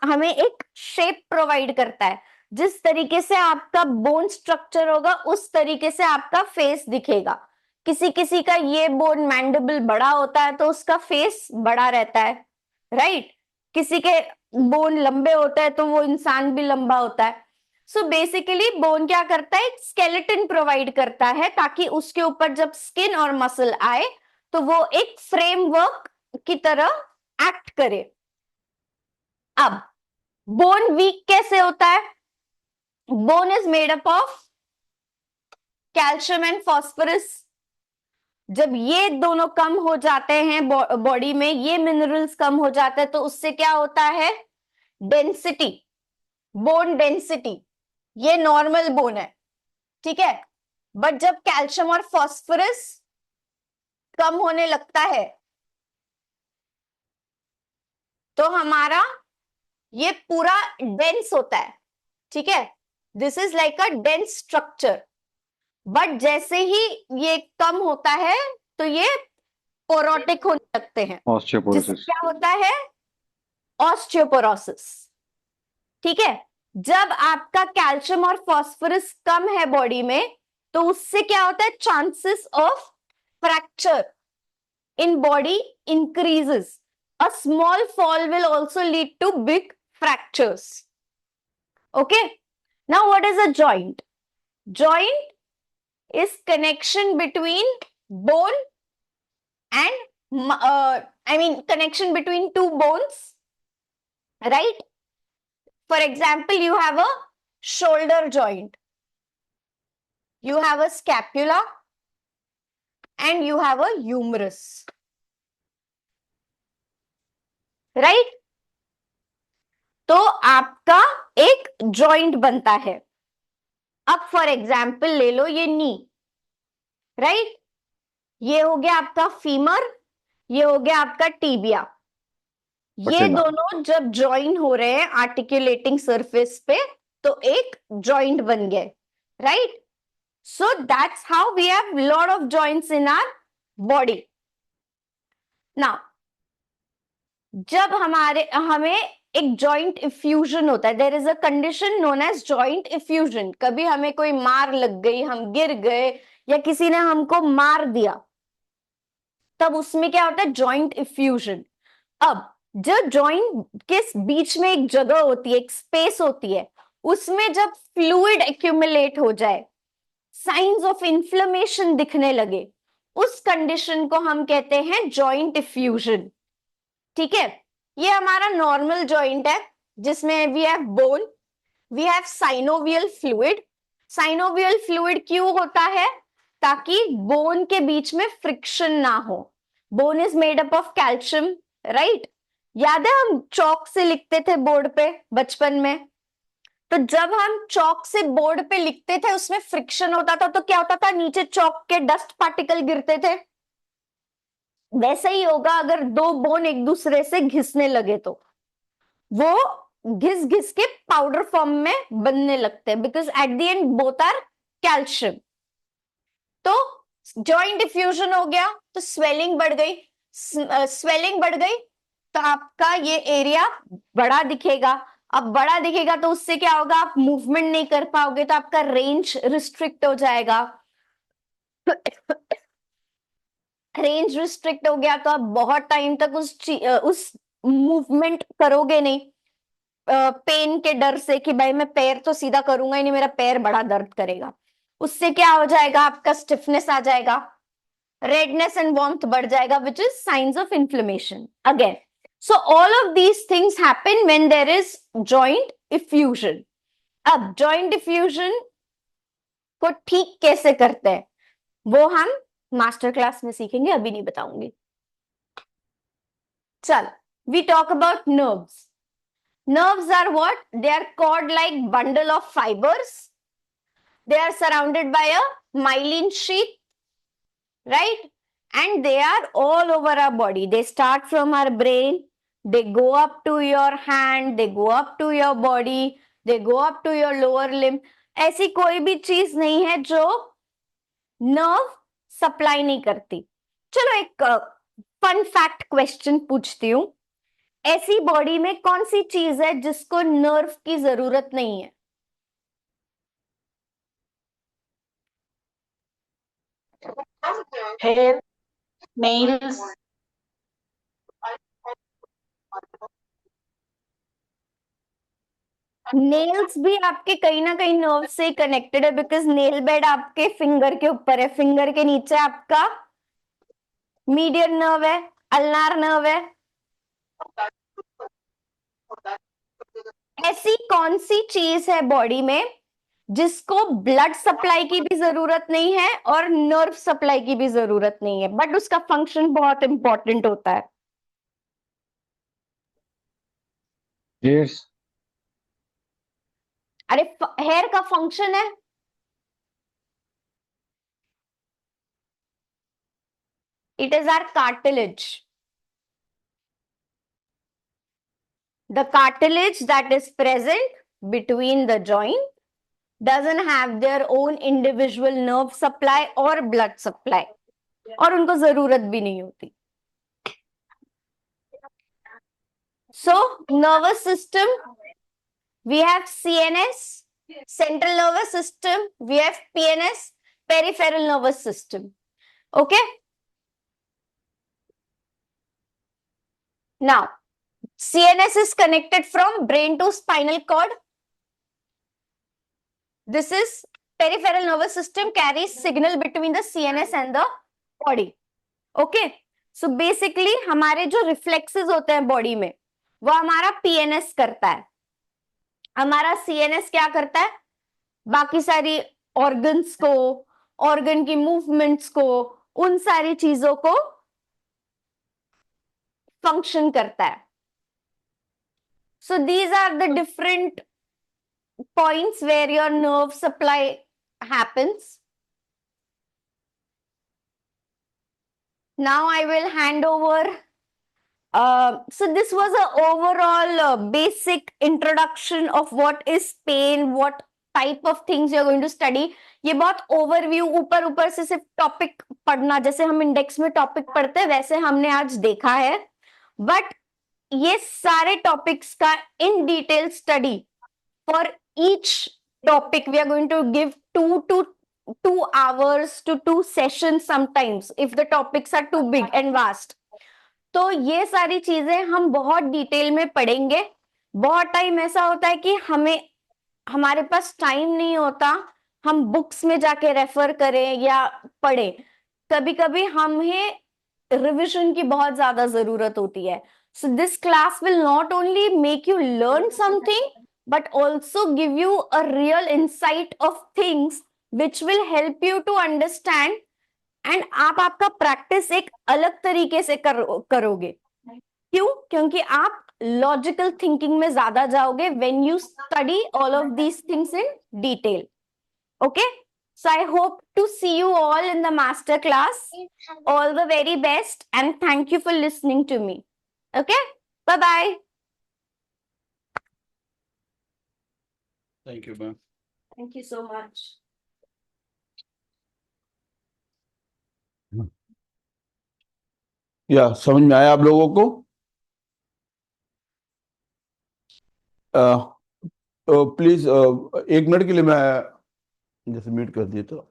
हमें एक शेप प्रोवाइड करता है। जिस तरीके से आपका बोन स्ट्रक्चर होगा उस तरीके से आपका फेस दिखेगा। किसी किसी का ये बोन मैंडिबल बड़ा होता है तो उसका फेस बड़ा रहता है, राइट? किसी के बोन लंबे होता है तो वो इंसान भी लंबा होता है। सो बेसिकली बोन क्या करता है, एक स्केलेटन प्रोवाइड करता है ताकि उसके ऊपर जब स्किन और मसल आए तो वो एक फ्रेमवर्क की तरह एक्ट करे। अब बोन वीक कैसे होता है? Bone is made up of calcium and phosphorus. जब ये दोनों कम हो जाते हैं बॉडी में, ये मिनरल्स कम हो जाते हैं तो उससे क्या होता है, डेंसिटी, बोन डेंसिटी। ये नॉर्मल बोन है, ठीक है। बट जब कैल्शियम और फॉस्फोरस कम होने लगता है तो हमारा ये पूरा डेंस होता है, ठीक है। This is like a dense structure. But जैसे ही ये कम होता है तो ये पोरोटिक होने लगते हैं, जिससे Osteoporosis. क्या होता है, ऑस्टियोपोरोसिस, ठीक है। जब आपका कैल्शियम और फॉस्फोरस कम है बॉडी में तो उससे क्या होता है, chances of fracture in body increases. A small fall will also lead to big fractures. Okay. Now what is a joint? Joint is connection between bone and connection between two bones, right? For example, you have a shoulder joint, you have a scapula, and you have a humerus, right? तो आपका एक जॉइंट बनता है। अब फॉर एग्जाम्पल ले लो ये नी, राइट? ये हो गया आपका फीमर, ये हो गया आपका टीबिया। ये पटेला। दोनों जब ज्वाइन हो रहे हैं आर्टिकुलेटिंग सरफेस पे तो एक जॉइंट बन गए, right? So that's how we have lot of joints in our body. Now जब हमें एक जॉइंट इफ्यूजन होता है, there is a condition known as joint effusion. कभी हमें कोई मार लग गई, हम गिर गए या किसी ने हमको मार दिया, तब उसमें क्या होता है, जॉइंट इफ्यूजन। अब जो जॉइंट के बीच में एक जगह होती है, एक स्पेस होती है, उसमें जब फ्लूइड एक्यूमुलेट हो जाए, साइंस ऑफ इन्फ्लेमेशन दिखने लगे, उस कंडीशन को हम कहते हैं जॉइंट इफ्यूजन, ठीक है। ये हमारा नॉर्मल जॉइंट है जिसमें we have bone, we have synovial fluid. Synovial fluid क्यों होता है, ताकि बोन के बीच में फ्रिक्शन ना हो। Bone is made up of calcium, right? याद है हम चौक से लिखते थे बोर्ड पे बचपन में, तो जब हम चौक से बोर्ड पे लिखते थे उसमें फ्रिक्शन होता था तो क्या होता था, नीचे चौक के डस्ट पार्टिकल गिरते थे। वैसे ही होगा अगर दो बोन एक दूसरे से घिसने लगे तो वो घिस घिस के पाउडर फॉर्म में बनने लगते हैं, because at the end both are calcium. तो जॉइंट डिफ्यूजन हो गया तो स्वेलिंग बढ़ गई, स्वेलिंग बढ़ गई तो आपका ये एरिया बड़ा दिखेगा। अब बड़ा दिखेगा तो उससे क्या होगा, आप मूवमेंट नहीं कर पाओगे, तो आपका रेंज रिस्ट्रिक्ट हो जाएगा। रेंज रिस्ट्रिक्ट हो गया तो आप बहुत टाइम तक उस मूवमेंट करोगे नहीं, पेन के डर से कि भाई मैं पैर तो सीधा करूंगा ही नहीं, मेरा पैर बड़ा दर्द करेगा। उससे क्या हो जाएगा, आपका स्टिफनेस आ जाएगा, रेडनेस एंड वार्मथ बढ़ जाएगा, which is science of inflammation again. So all of these things happen when there is joint effusion. अब जॉइंट डिफ्यूजन को ठीक कैसे करते हैं वो हम मास्टर क्लास में सीखेंगे, अभी नहीं बताऊंगी। चल, we talk about nerves. Nerves are what? They are cord-like bundle of fibers. They are surrounded by a myelin sheath, right? And they are all over our body. They start from our brain, they go up to your hand, they go up to your body, they go up to your lower limb. ऐसी कोई भी चीज नहीं है जो नर्व सप्लाई नहीं करती। चलो एक फन फैक्ट क्वेश्चन पूछती हूँ, ऐसी बॉडी में कौन सी चीज है जिसको नर्व की जरूरत नहीं है? Hair, nails, नेल्स भी आपके कहीं ना कहीं नर्व से कनेक्टेड है, बिकॉज नेल बेड आपके फिंगर के ऊपर है, फिंगर के नीचे आपका मीडियन नर्व है, अल्नार नर्व है। ऐसी कौन सी चीज है बॉडी में जिसको ब्लड सप्लाई की भी जरूरत नहीं है और नर्व सप्लाई की भी जरूरत नहीं है, बट उसका फंक्शन बहुत इंपॉर्टेंट होता है? Yes. अरे हेयर का फंक्शन है, it is our cartilage. The cartilage that is present between the joint doesn't have their own individual nerve supply or blood supply, और उनको जरूरत भी नहीं होती. So nervous system, we have CNS, central nervous system, we have PNS, peripheral nervous system. Okay, now CNS is connected from brain to spinal cord. This is peripheral nervous system carries signal between the CNS and the body. Okay, so basically हमारे जो reflexes होते हैं बॉडी में वो हमारा PNS करता है, हमारा CNS क्या करता है? बाकी सारी ऑर्गन्स को, ऑर्गन की मूवमेंट्स को, उन सारी चीजों को फंक्शन करता है. So these are the different points where your nerve supply happens. Now I will hand over. So this was an overall basic introduction of what is pain, what type of things you are going to study. ये बहुत ओवरव्यू, ऊपर ऊपर से सिर्फ टॉपिक पढ़ना, जैसे हम इंडेक्स में टॉपिक पढ़ते हैं वैसे हमने आज देखा है, बट ये सारे टॉपिक्स का in detail study for each topic we are going to give 2 hours to 2 sessions sometimes if the topics are too big and vast. तो ये सारी चीजें हम बहुत डिटेल में पढ़ेंगे. बहुत टाइम ऐसा होता है कि हमारे पास टाइम नहीं होता हम बुक्स में जाके रेफर करें या पढ़ें. कभी कभी हमें रिविजन की बहुत ज्यादा जरूरत होती है. So this class will not only make you learn something but also give you a real insight of things which will help you to understand, and आप आपका प्रैक्टिस एक अलग तरीके से करोगे. क्यों? क्योंकि आप लॉजिकल थिंकिंग में ज्यादा जाओगे when you study all of these things in detail. Okay, so I hope to see you all in the master class. All the very best and thank you for listening to me. Okay, bye bye. Thank you, ma'am. Thank you so much. या समझ में आया आप लोगों को? प्लीज 1 मिनट के लिए मैं जैसे म्यूट कर दिया तो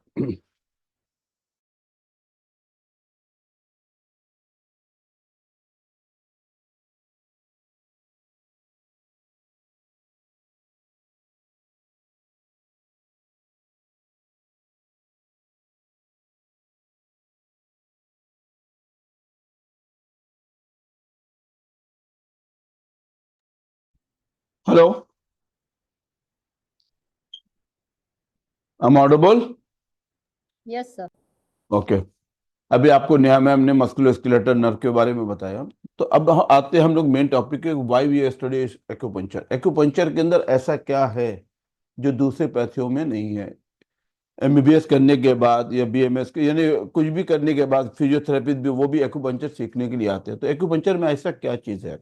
hello, I'm audible? Yes, sir. Okay. अभी आपको नेहा मैम ने मस्कुलोस्केलेटल नर्व के बारे में बताया. तो अब आते हैं हम लोग मेन टॉपिक के, why we study acupuncture. Acupuncture के अंदर ऐसा क्या है जो दूसरे पैथियों में नहीं है? MBBS करने के बाद या BMS के यानी कुछ भी करने के बाद फिजियोथेरेपी भी वो भी एक्यूपंक्चर सीखने के लिए आते हैं. तो एक्यूपंक्चर में ऐसा क्या चीज है?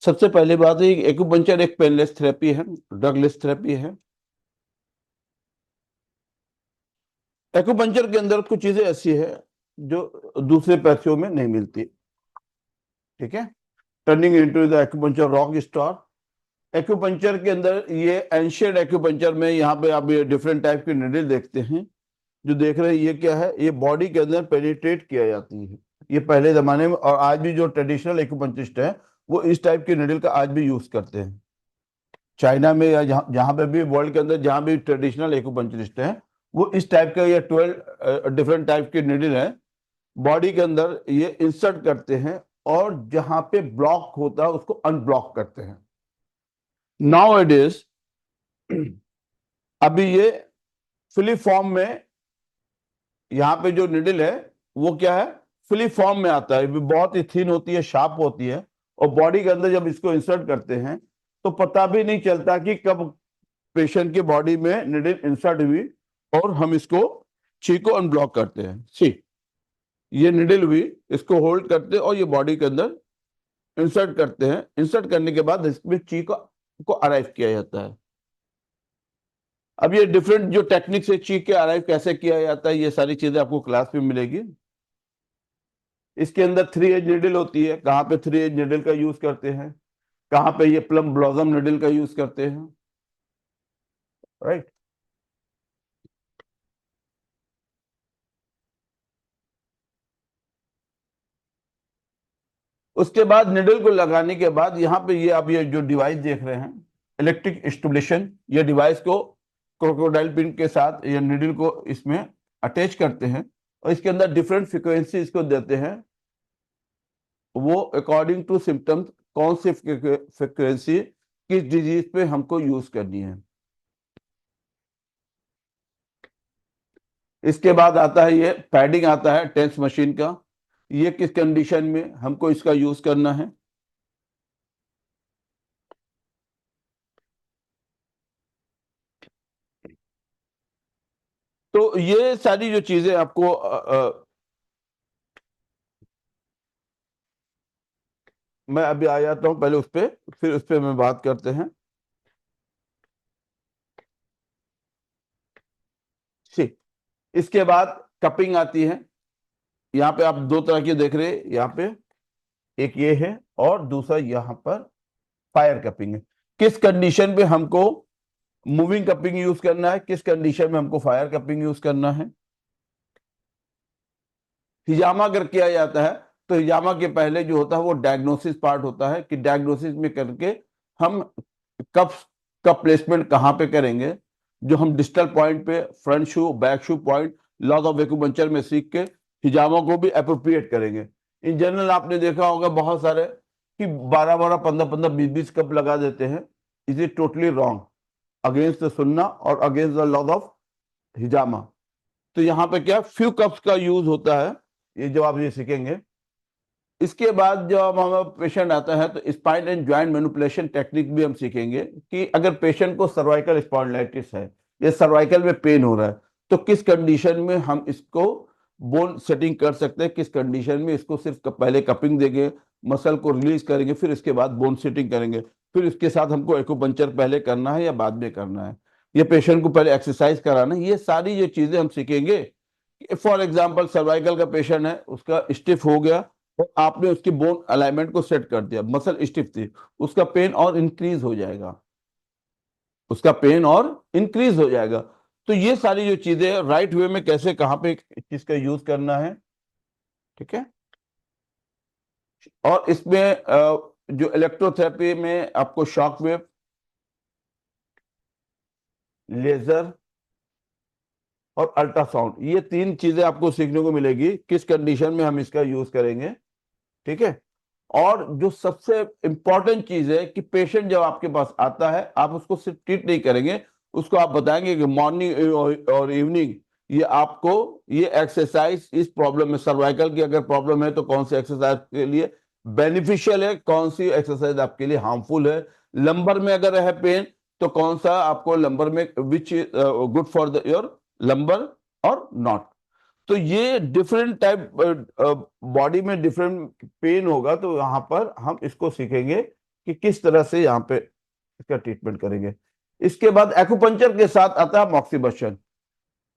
सबसे पहले बात है एक्यूपंक्चर एक पेनलेस थेरेपी है, ड्रगलेस थेरेपी है. एक्यूपंक्चर के अंदर कुछ चीजें ऐसी है जो दूसरे पैथियों में नहीं मिलती. ठीक है, turning into the acupuncture rock star. Acupuncture के अंदर ये एंशिएंट एक्यूपंक्चर में यहाँ पे आप ये डिफरेंट टाइप की निडल देखते हैं। जो देख रहे हैं ये क्या है, ये बॉडी के अंदर पेनिट्रेट किया जाती है। ये पहले जमाने में और आज भी जो ट्रेडिशनल एक्यूपंक्चरिस्ट है वो इस टाइप की निडल का आज भी यूज करते हैं। चाइना में या जहाँ पे भी वर्ल्ड के अंदर जहाँ भी ट्रेडिशनल एक्यूपंक्चरिस्ट हैं वो इस टाइप का, ये 12 डिफरेंट टाइप की निडल है बॉडी के अंदर ये इंसर्ट करते हैं और जहां पे ब्लॉक होता है उसको अनब्लॉक करते हैं। नाउ इट इज, अभी ये फिलिप फॉर्म में, यहाँ पे जो निडल है वो क्या है, फिलिप फॉर्म में आता है। बहुत ही थिन होती है, शार्प होती है, और बॉडी के अंदर जब इसको इंसर्ट करते हैं तो पता भी नहीं चलता कि कब पेशेंट की बॉडी में निडल इंसर्ट हुई, और हम इसको ची को अनब्लॉक करते हैं। सी, ये निडल हुई, इसको होल्ड करते हैं और ये बॉडी के अंदर इंसर्ट करते हैं। इंसर्ट करने के बाद इसमें ची को अराइव किया जाता है। अब ये डिफरेंट जो टेक्निक से ची के अराइव कैसे किया जाता है, ये सारी चीजें आपको क्लास में मिलेगी। इसके अंदर 3 एज निडल होती है। कहाँ पे 3 एज निडल का यूज करते हैं, कहाँ पे ये प्लम ब्लॉसम निडल का यूज करते हैं, राइट। उसके बाद निडल को लगाने के बाद यहाँ पे ये आप ये जो डिवाइस देख रहे हैं, इलेक्ट्रिक स्टिमुलेशन, ये डिवाइस को क्रोकोडाइल पिन के साथ या निडल को इसमें अटैच करते हैं और इसके अंदर डिफरेंट फ्रिक्वेंसी इसको देते हैं। वो अकॉर्डिंग टू सिम्टम्स कौन सी फ्रिक्वेंसी किस डिजीज पे हमको यूज करनी है। इसके बाद आता है ये पैडिंग आता है टेंस मशीन का, ये किस कंडीशन में हमको इसका यूज करना है। तो ये सारी जो चीजें आपको मैं अभी आ जाता हूं पहले उस पे, फिर उस पे मैं बात करते हैं। ठीक, इसके बाद कपिंग आती है। यहाँ पे आप 2 तरह की देख रहे हैं, यहाँ पे एक ये है और दूसरा यहाँ पर फायर कपिंग है। किस कंडीशन पे हमको मूविंग कपिंग यूज करना है, किस कंडीशन में हमको फायर कपिंग यूज करना है। हिजामा अगर किया जाता है तो हिजामा के पहले जो होता है वो डायग्नोसिस पार्ट होता है, कि डायग्नोसिस में करके हम कप का प्लेसमेंट कहाँ पे करेंगे, जो हम डिस्टल पॉइंट पे, front shu, back shu point, laws of acupuncture में सीख के हिजामा को भी अप्रोप्रिएट करेंगे। इन जनरल आपने देखा होगा बहुत सारे कि 12-12, 15-15, 20-20 कप लगा देते हैं। Is it totally wrong, against the सुन्ना और अगेंस्ट द लॉज ऑफ हिजामा। तो यहाँ पे क्या फ्यू कप्स का यूज होता है, ये जब आप ये सीखेंगे। इसके बाद जब हमारा पेशेंट आता है तो spine and joint manipulation technique भी हम सीखेंगे, कि अगर पेशेंट को सर्वाइकल स्पॉन्डिलाइटिस है या सर्वाइकल में पेन हो रहा है तो किस कंडीशन में हम इसको बोन सेटिंग कर सकते हैं, किस कंडीशन में इसको सिर्फ पहले कपिंग देंगे, मसल को रिलीज करेंगे, फिर इसके बाद बोन सेटिंग करेंगे, फिर इसके साथ हमको एक्यूपंक्चर पहले करना है या बाद में करना है, ये पेशेंट को पहले एक्सरसाइज कराना है। ये सारी जो चीजें हम सीखेंगे। फॉर एग्जाम्पल सर्वाइकल का पेशेंट है, उसका स्टिफ हो गया और आपने उसकी बोन अलाइनमेंट को सेट कर दिया, मसल स्टिफ थी, उसका पेन और इंक्रीज हो जाएगा, उसका पेन और इंक्रीज हो जाएगा। तो ये सारी जो चीजें राइट वे में कैसे कहाँ पे चीज का यूज करना है, ठीक है। और इसमें जो इलेक्ट्रोथेरेपी में आपको शॉक वेव, लेजर और अल्ट्रासाउंड, ये 3 चीजें आपको सीखने को मिलेगी, किस कंडीशन में हम इसका यूज करेंगे, ठीक है। और जो सबसे इंपॉर्टेंट चीज है कि पेशेंट जब आपके पास आता है आप उसको सिर्फ ट्रीट नहीं करेंगे, उसको आप बताएंगे कि मॉर्निंग और इवनिंग ये आपको ये एक्सरसाइज इस प्रॉब्लम में, सर्वाइकल की अगर प्रॉब्लम है तो कौन सी एक्सरसाइज के लिए बेनिफिशियल है, कौन सी एक्सरसाइज आपके लिए हार्मफुल है, लंबर में अगर है पेन तो कौन सा आपको लंबर में विच गुड फॉर योर लंबर और नॉट। तो ये डिफरेंट टाइप बॉडी में डिफरेंट पेन होगा, तो यहाँ पर हम इसको सीखेंगे कि किस तरह से यहाँ पे इसका ट्रीटमेंट करेंगे। इसके बाद एक्यूपंक्चर के साथ आता है मॉक्सिबशन।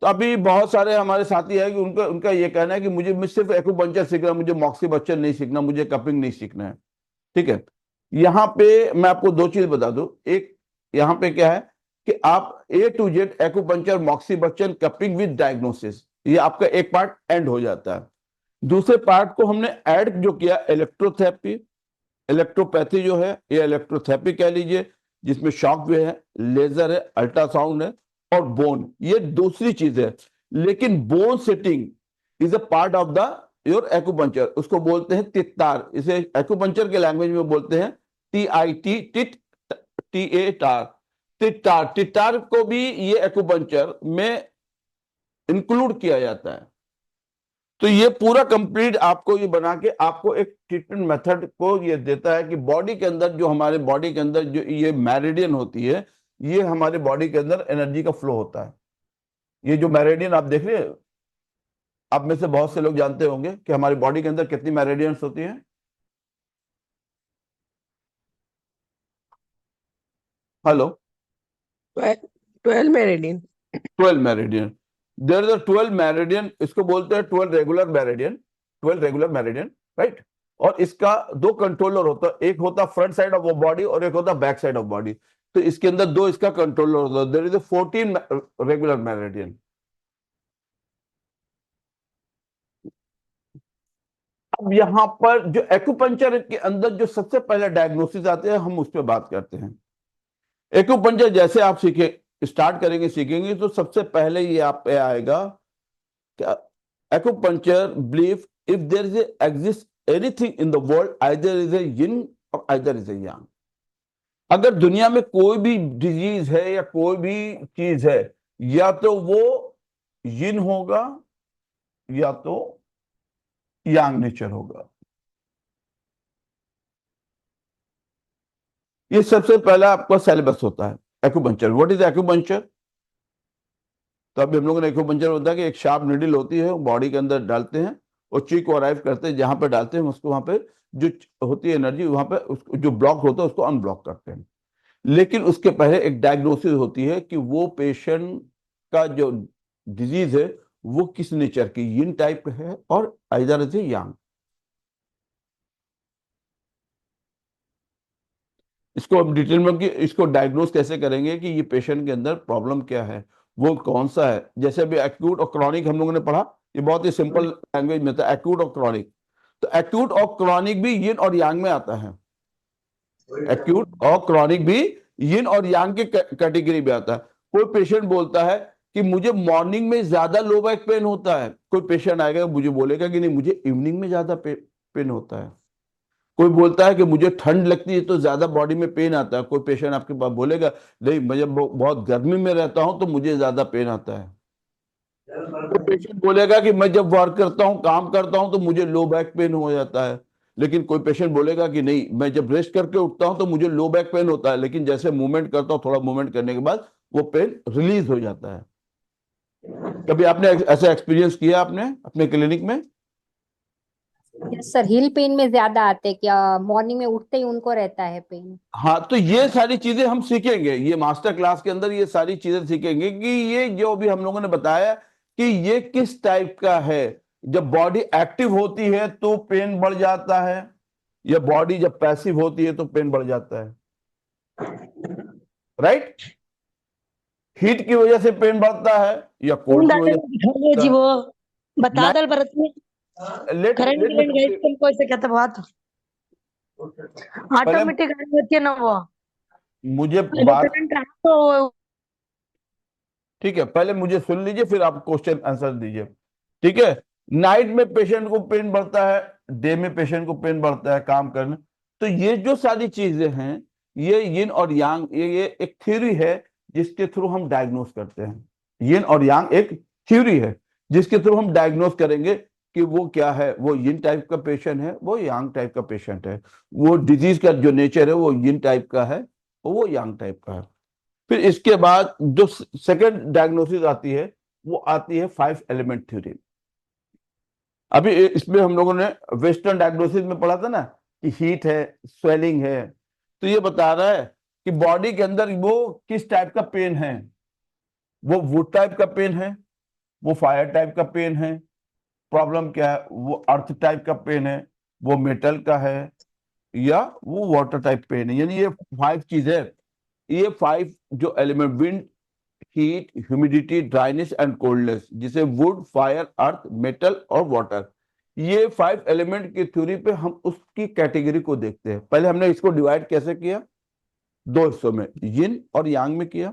तो अभी बहुत सारे हमारे साथी है कि उनका उनका ये कहना है कि मुझे सिर्फ एक्यूपंक्चर सीखना है, मुझे मॉक्सीबस्चर नहीं सीखना, मुझे कपिंग नहीं सीखना है। ठीक है, यहाँ पे मैं आपको दो चीज बता दूं। एक, यहाँ पे क्या है कि आप A to Z acupuncture, moxibustion, cupping with diagnosis, ये आपका एक पार्ट एंड हो जाता है। दूसरे पार्ट को हमने ऐड जो किया, इलेक्ट्रोथेरेपी, इलेक्ट्रोपैथी जो है, ये इलेक्ट्रोथेरेपी कह लीजिए, जिसमें शॉक वेव है, लेजर है, अल्ट्रासाउंड है और बोन, ये दूसरी चीज है। लेकिन bone setting is a part of the your acupuncture, उसको बोलते हैं तित्तार। इसे एक्यूपंक्चर के लैंग्वेज में बोलते हैं TIT, टिट, TA टार, तित्तार। तित्तार को भी ये एक्यूपंक्चर में इंक्लूड किया जाता है। तो ये पूरा कंप्लीट आपको ये बना के आपको एक ट्रीटमेंट मेथड को ये देता है कि बॉडी के अंदर जो हमारे बॉडी के अंदर जो ये मेरिडियन होती है, ये हमारे बॉडी के अंदर एनर्जी का फ्लो होता है। ये जो मेरिडियन आप देख रहे हैं, आप में से बहुत से लोग जानते होंगे कि हमारी बॉडी के अंदर कितनी मेरिडियंस होती हैं। Hello, 12 meridian. 12 meridian. There is a 12 meridian, इसको बोलते हैं 12 regular meridian, 12 regular meridian, right. और इसका दो कंट्रोलर होता है, एक होता फ्रंट साइड ऑफ बॉडी और एक होता बैक साइड ऑफ बॉडी। तो इसके अंदर दो इसका कंट्रोलर होता है। There is 14 regular meridian. अब यहां पर जो एक्यूपंक्चर के अंदर जो सबसे पहले डायग्नोसिस आते हैं, हम उस पर बात करते हैं। एक्यूपंक्चर जैसे आप स्टार्ट करेंगे, सीखेंगे, तो सबसे पहले ये आप पे आएगा क्या, acupuncture believe if there is exist anything in the world, either is a yin और आइदर इज ए यांग। अगर दुनिया में कोई भी डिजीज है या कोई भी चीज है, या तो वो यिन होगा या तो यांग नेचर होगा। ये सबसे पहला आपका सिलेबस होता है एक्यूपंक्चर। What is acupuncture? तो अभी हम लोगों ने एक्यूपंक्चर होता है कि एक शार्प नीडल होती है, बॉडी के अंदर डालते हैं और ची को अराइव करते हैं, जहां पे डालते हैं उसको वहां पे जो होती है एनर्जी, वहां पे उसको जो ब्लॉक होता है उसको अनब्लॉक करते हैं। लेकिन उसके पहले एक डायग्नोसिस होती है कि वो पेशेंट का जो डिजीज है वो किस नेचर की, यिन टाइप है और आइदर इज यांग। इसको हम डिटेल में कि इसको डायग्नोस कैसे करेंगे कि ये पेशेंट के अंदर प्रॉब्लम क्या है, वो कौन सा है। जैसे अभी एक्यूट और क्रॉनिक हम लोगों ने पढ़ा, ये बहुत ही सिंपल लैंग्वेज में था, एक्यूट और क्रॉनिक। तो एक्यूट और क्रॉनिक भी यिन और यांग में आता है। एक्यूट और क्रॉनिक भी यिन और यांग के कैटेगरी में आता है। कोई पेशेंट बोलता है कि मुझे मॉर्निंग में ज्यादा लो बैक पेन होता है, कोई पेशेंट आएगा मुझे बोलेगा कि नहीं मुझे इवनिंग में ज्यादा पेन होता है। कोई बोलता है कि मुझे ठंड लगती है तो ज्यादा बॉडी में पेन आता है, कोई पेशेंट आपके पास बोलेगा नहीं मैं जब बहुत गर्मी में रहता हूं तो मुझे ज्यादा पेन आता है। कोई पेशेंट बोलेगा कि मैं जब वर्क करता हूं, काम करता हूं तो मुझे लो बैक पेन हो जाता है। लेकिन कोई पेशेंट बोलेगा कि नहीं मैं जब रेस्ट करके उठता हूं तो मुझे लो बैक पेन होता है, लेकिन जैसे मूवमेंट करता हूं, थोड़ा मूवमेंट करने के बाद वो पेन रिलीज हो जाता है। कभी आपने ऐसा एक्सपीरियंस किया आपने अपने क्लिनिक में? यस सर, हिल पेन में ज्यादा आते क्या, मॉर्निंग में उठते ही उनको रहता है पेन। हाँ, तो ये सारी चीजें हम सीखेंगे, ये मास्टर क्लास के अंदर ये सारी चीजें सीखेंगे कि ये जो भी हम लोगों ने बताया कि ये किस टाइप का है। जब बॉडी एक्टिव होती है तो पेन बढ़ जाता है, या बॉडी जब पैसिव होती है तो पेन बढ़ जाता है, राइट। हीट की वजह से पेन बढ़ता है या कोल्ड की वजह जी से। वो बता दल परत में लेट करंट गैस को ऐसे कहते बात ऑटोमेटिक होती है ना वो। मुझे बात तो ठीक है, पहले मुझे सुन लीजिए फिर आप क्वेश्चन आंसर दीजिए, ठीक है। नाइट में पेशेंट को पेन बढ़ता है, डे में पेशेंट को पेन बढ़ता है काम करने। तो ये जो सारी चीजें हैं ये यिन और यांग, ये एक थ्योरी है जिसके थ्रू हम डायग्नोस करते हैं। यिन और यांग एक थ्योरी है जिसके थ्रू हम डायग्नोस करेंगे कि वो क्या है, वो यिन टाइप का पेशेंट है, वो यांग टाइप का पेशेंट है, वो डिजीज का जो नेचर है वो यिन टाइप का है, वो यांग टाइप का है। फिर इसके बाद जो सेकंड डायग्नोसिस आती है वो आती है 5 एलिमेंट थ्योरी। अभी इसमें हम लोगों ने वेस्टर्न डायग्नोसिस में पढ़ा था ना कि हीट है, स्वेलिंग है, तो ये बता रहा है कि बॉडी के अंदर वो किस टाइप का पेन है, वो वुड टाइप का पेन है वो फायर टाइप का पेन है, प्रॉब्लम क्या है, वो अर्थ टाइप का पेन है, वो मेटल का है, या वो वाटर टाइप पेन है। यानी ये 5 चीजें, ये 5 जो element, wind, heat, humidity, dryness and coldness, जिसे वुड, फायर, अर्थ, मेटल और वाटर, ये 5 एलिमेंट की थ्योरी पे हम उसकी कैटेगरी को देखते हैं। पहले हमने इसको डिवाइड कैसे किया, 2 हिस्सों में, यिन और यांग में किया।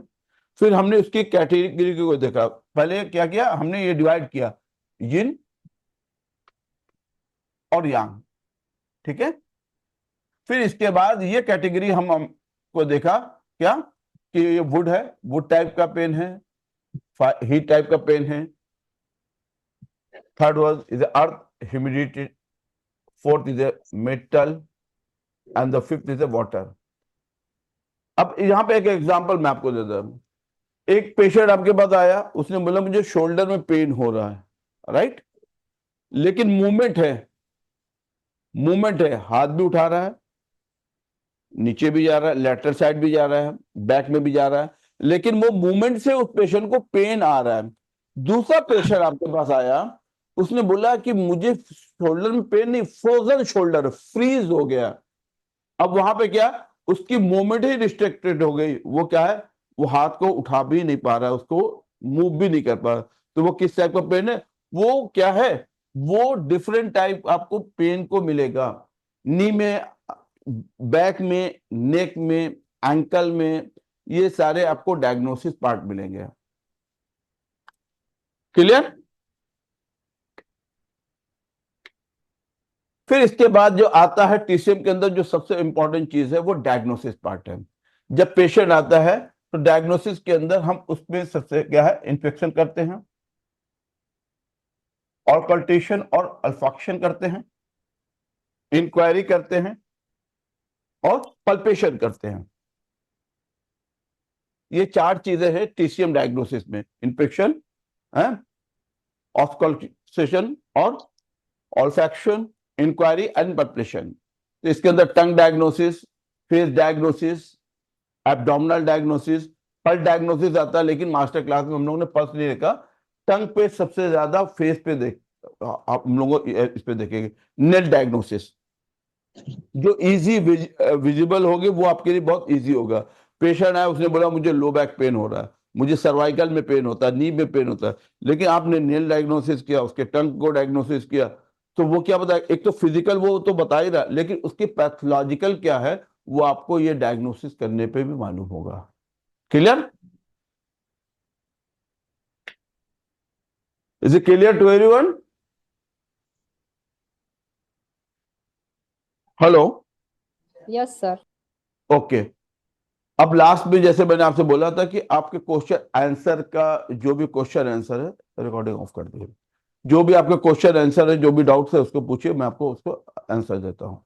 फिर हमने उसकी कैटेगरी को देखा। पहले क्या किया हमने, ये डिवाइड किया यिन और यांग, ठीक है। फिर इसके बाद ये कैटेगरी हमको देखा क्या, कि ये वुड है, वुड टाइप का पेन है, हीट टाइप का पेन है, third was is earth, humidity, fourth is metal and the fifth is water. अब यहाँ पे एक एग्जांपल मैं आपको देता हूं। एक पेशेंट आपके पास आया, उसने बोला मुझे शोल्डर में पेन हो रहा है, राइट, लेकिन मूवमेंट है, हाथ भी उठा रहा है, नीचे भी जा रहा है, लेटरल साइड भी जा रहा है, बैक में भी जा रहा है, लेकिन वो मूवमेंट से उस पेशेंट को पेन आ रहा है। दूसरा पेशेंट आपके पास आया, उसने बोला कि मुझे शोल्डर में पेन नहीं, फ्रोजन शोल्डर, फ्रीज हो गया। अब वहां पे क्या, उसकी मूवमेंट ही रिस्ट्रिक्टेड हो गई। वो क्या है, वो हाथ को उठा भी नहीं पा रहा है, उसको मूव भी नहीं कर पा रहा। तो वो किस टाइप का पेन है, वो क्या है, वो डिफरेंट टाइप आपको पेन को मिलेगा। नी में, बैक में, नेक में, एंकल में, ये सारे आपको डायग्नोसिस पार्ट मिलेंगे। क्लियर। फिर इसके बाद जो आता है टीसीएम के अंदर, जो सबसे इंपॉर्टेंट चीज है वो डायग्नोसिस पार्ट है। जब पेशेंट आता है तो डायग्नोसिस के अंदर हम उसमें सबसे क्या है, इन्फेक्शन करते हैं, ऑकल्टेशन और अल्फाक्शन करते हैं, इंक्वायरी करते हैं और पल्पेशन करते हैं। ये 4 चीजें हैं टीसीएम डायग्नोसिस में, इन्फेक्शन, ऑकल्टेशन और ऑल्फैक्शन, इंक्वायरी एंड पल्पेशन। तो इसके अंदर tongue diagnosis, face diagnosis, abdominal diagnosis, pulse diagnosis आता है, लेकिन मास्टर क्लास में हम लोगों ने पल्स नहीं देखा। टंग पे सबसे ज्यादा, फेस पे आप हम लोग इस पे देखेंगे। नेल डायग्नोसिस जो इजी विजिबल होगी, वो आपके लिए बहुत इजी होगा। पेशेंट आया, उसने बोला मुझे लो बैक पेन हो रहा है, मुझे सर्वाइकल में पेन होता है, नी में पेन होता है, लेकिन आपने नेल डायग्नोसिस किया, उसके टंग को डायग्नोसिस किया, तो वो क्या बताया, एक तो फिजिकल वो तो बता ही रहा, लेकिन उसकी पैथोलॉजिकल क्या है वो आपको ये डायग्नोसिस करने पे भी मालूम होगा। Clear, is it clear to everyone? Hello, yes sir. Okay. अब लास्ट में जैसे मैंने आपसे बोला था कि आपके क्वेश्चन आंसर का जो भी क्वेश्चन आंसर है, रिकॉर्डिंग ऑफ कर दीजिए, जो भी आपके क्वेश्चन आंसर है, जो भी डाउट्स है उसको पूछिए, मैं आपको उसको आंसर देता हूं।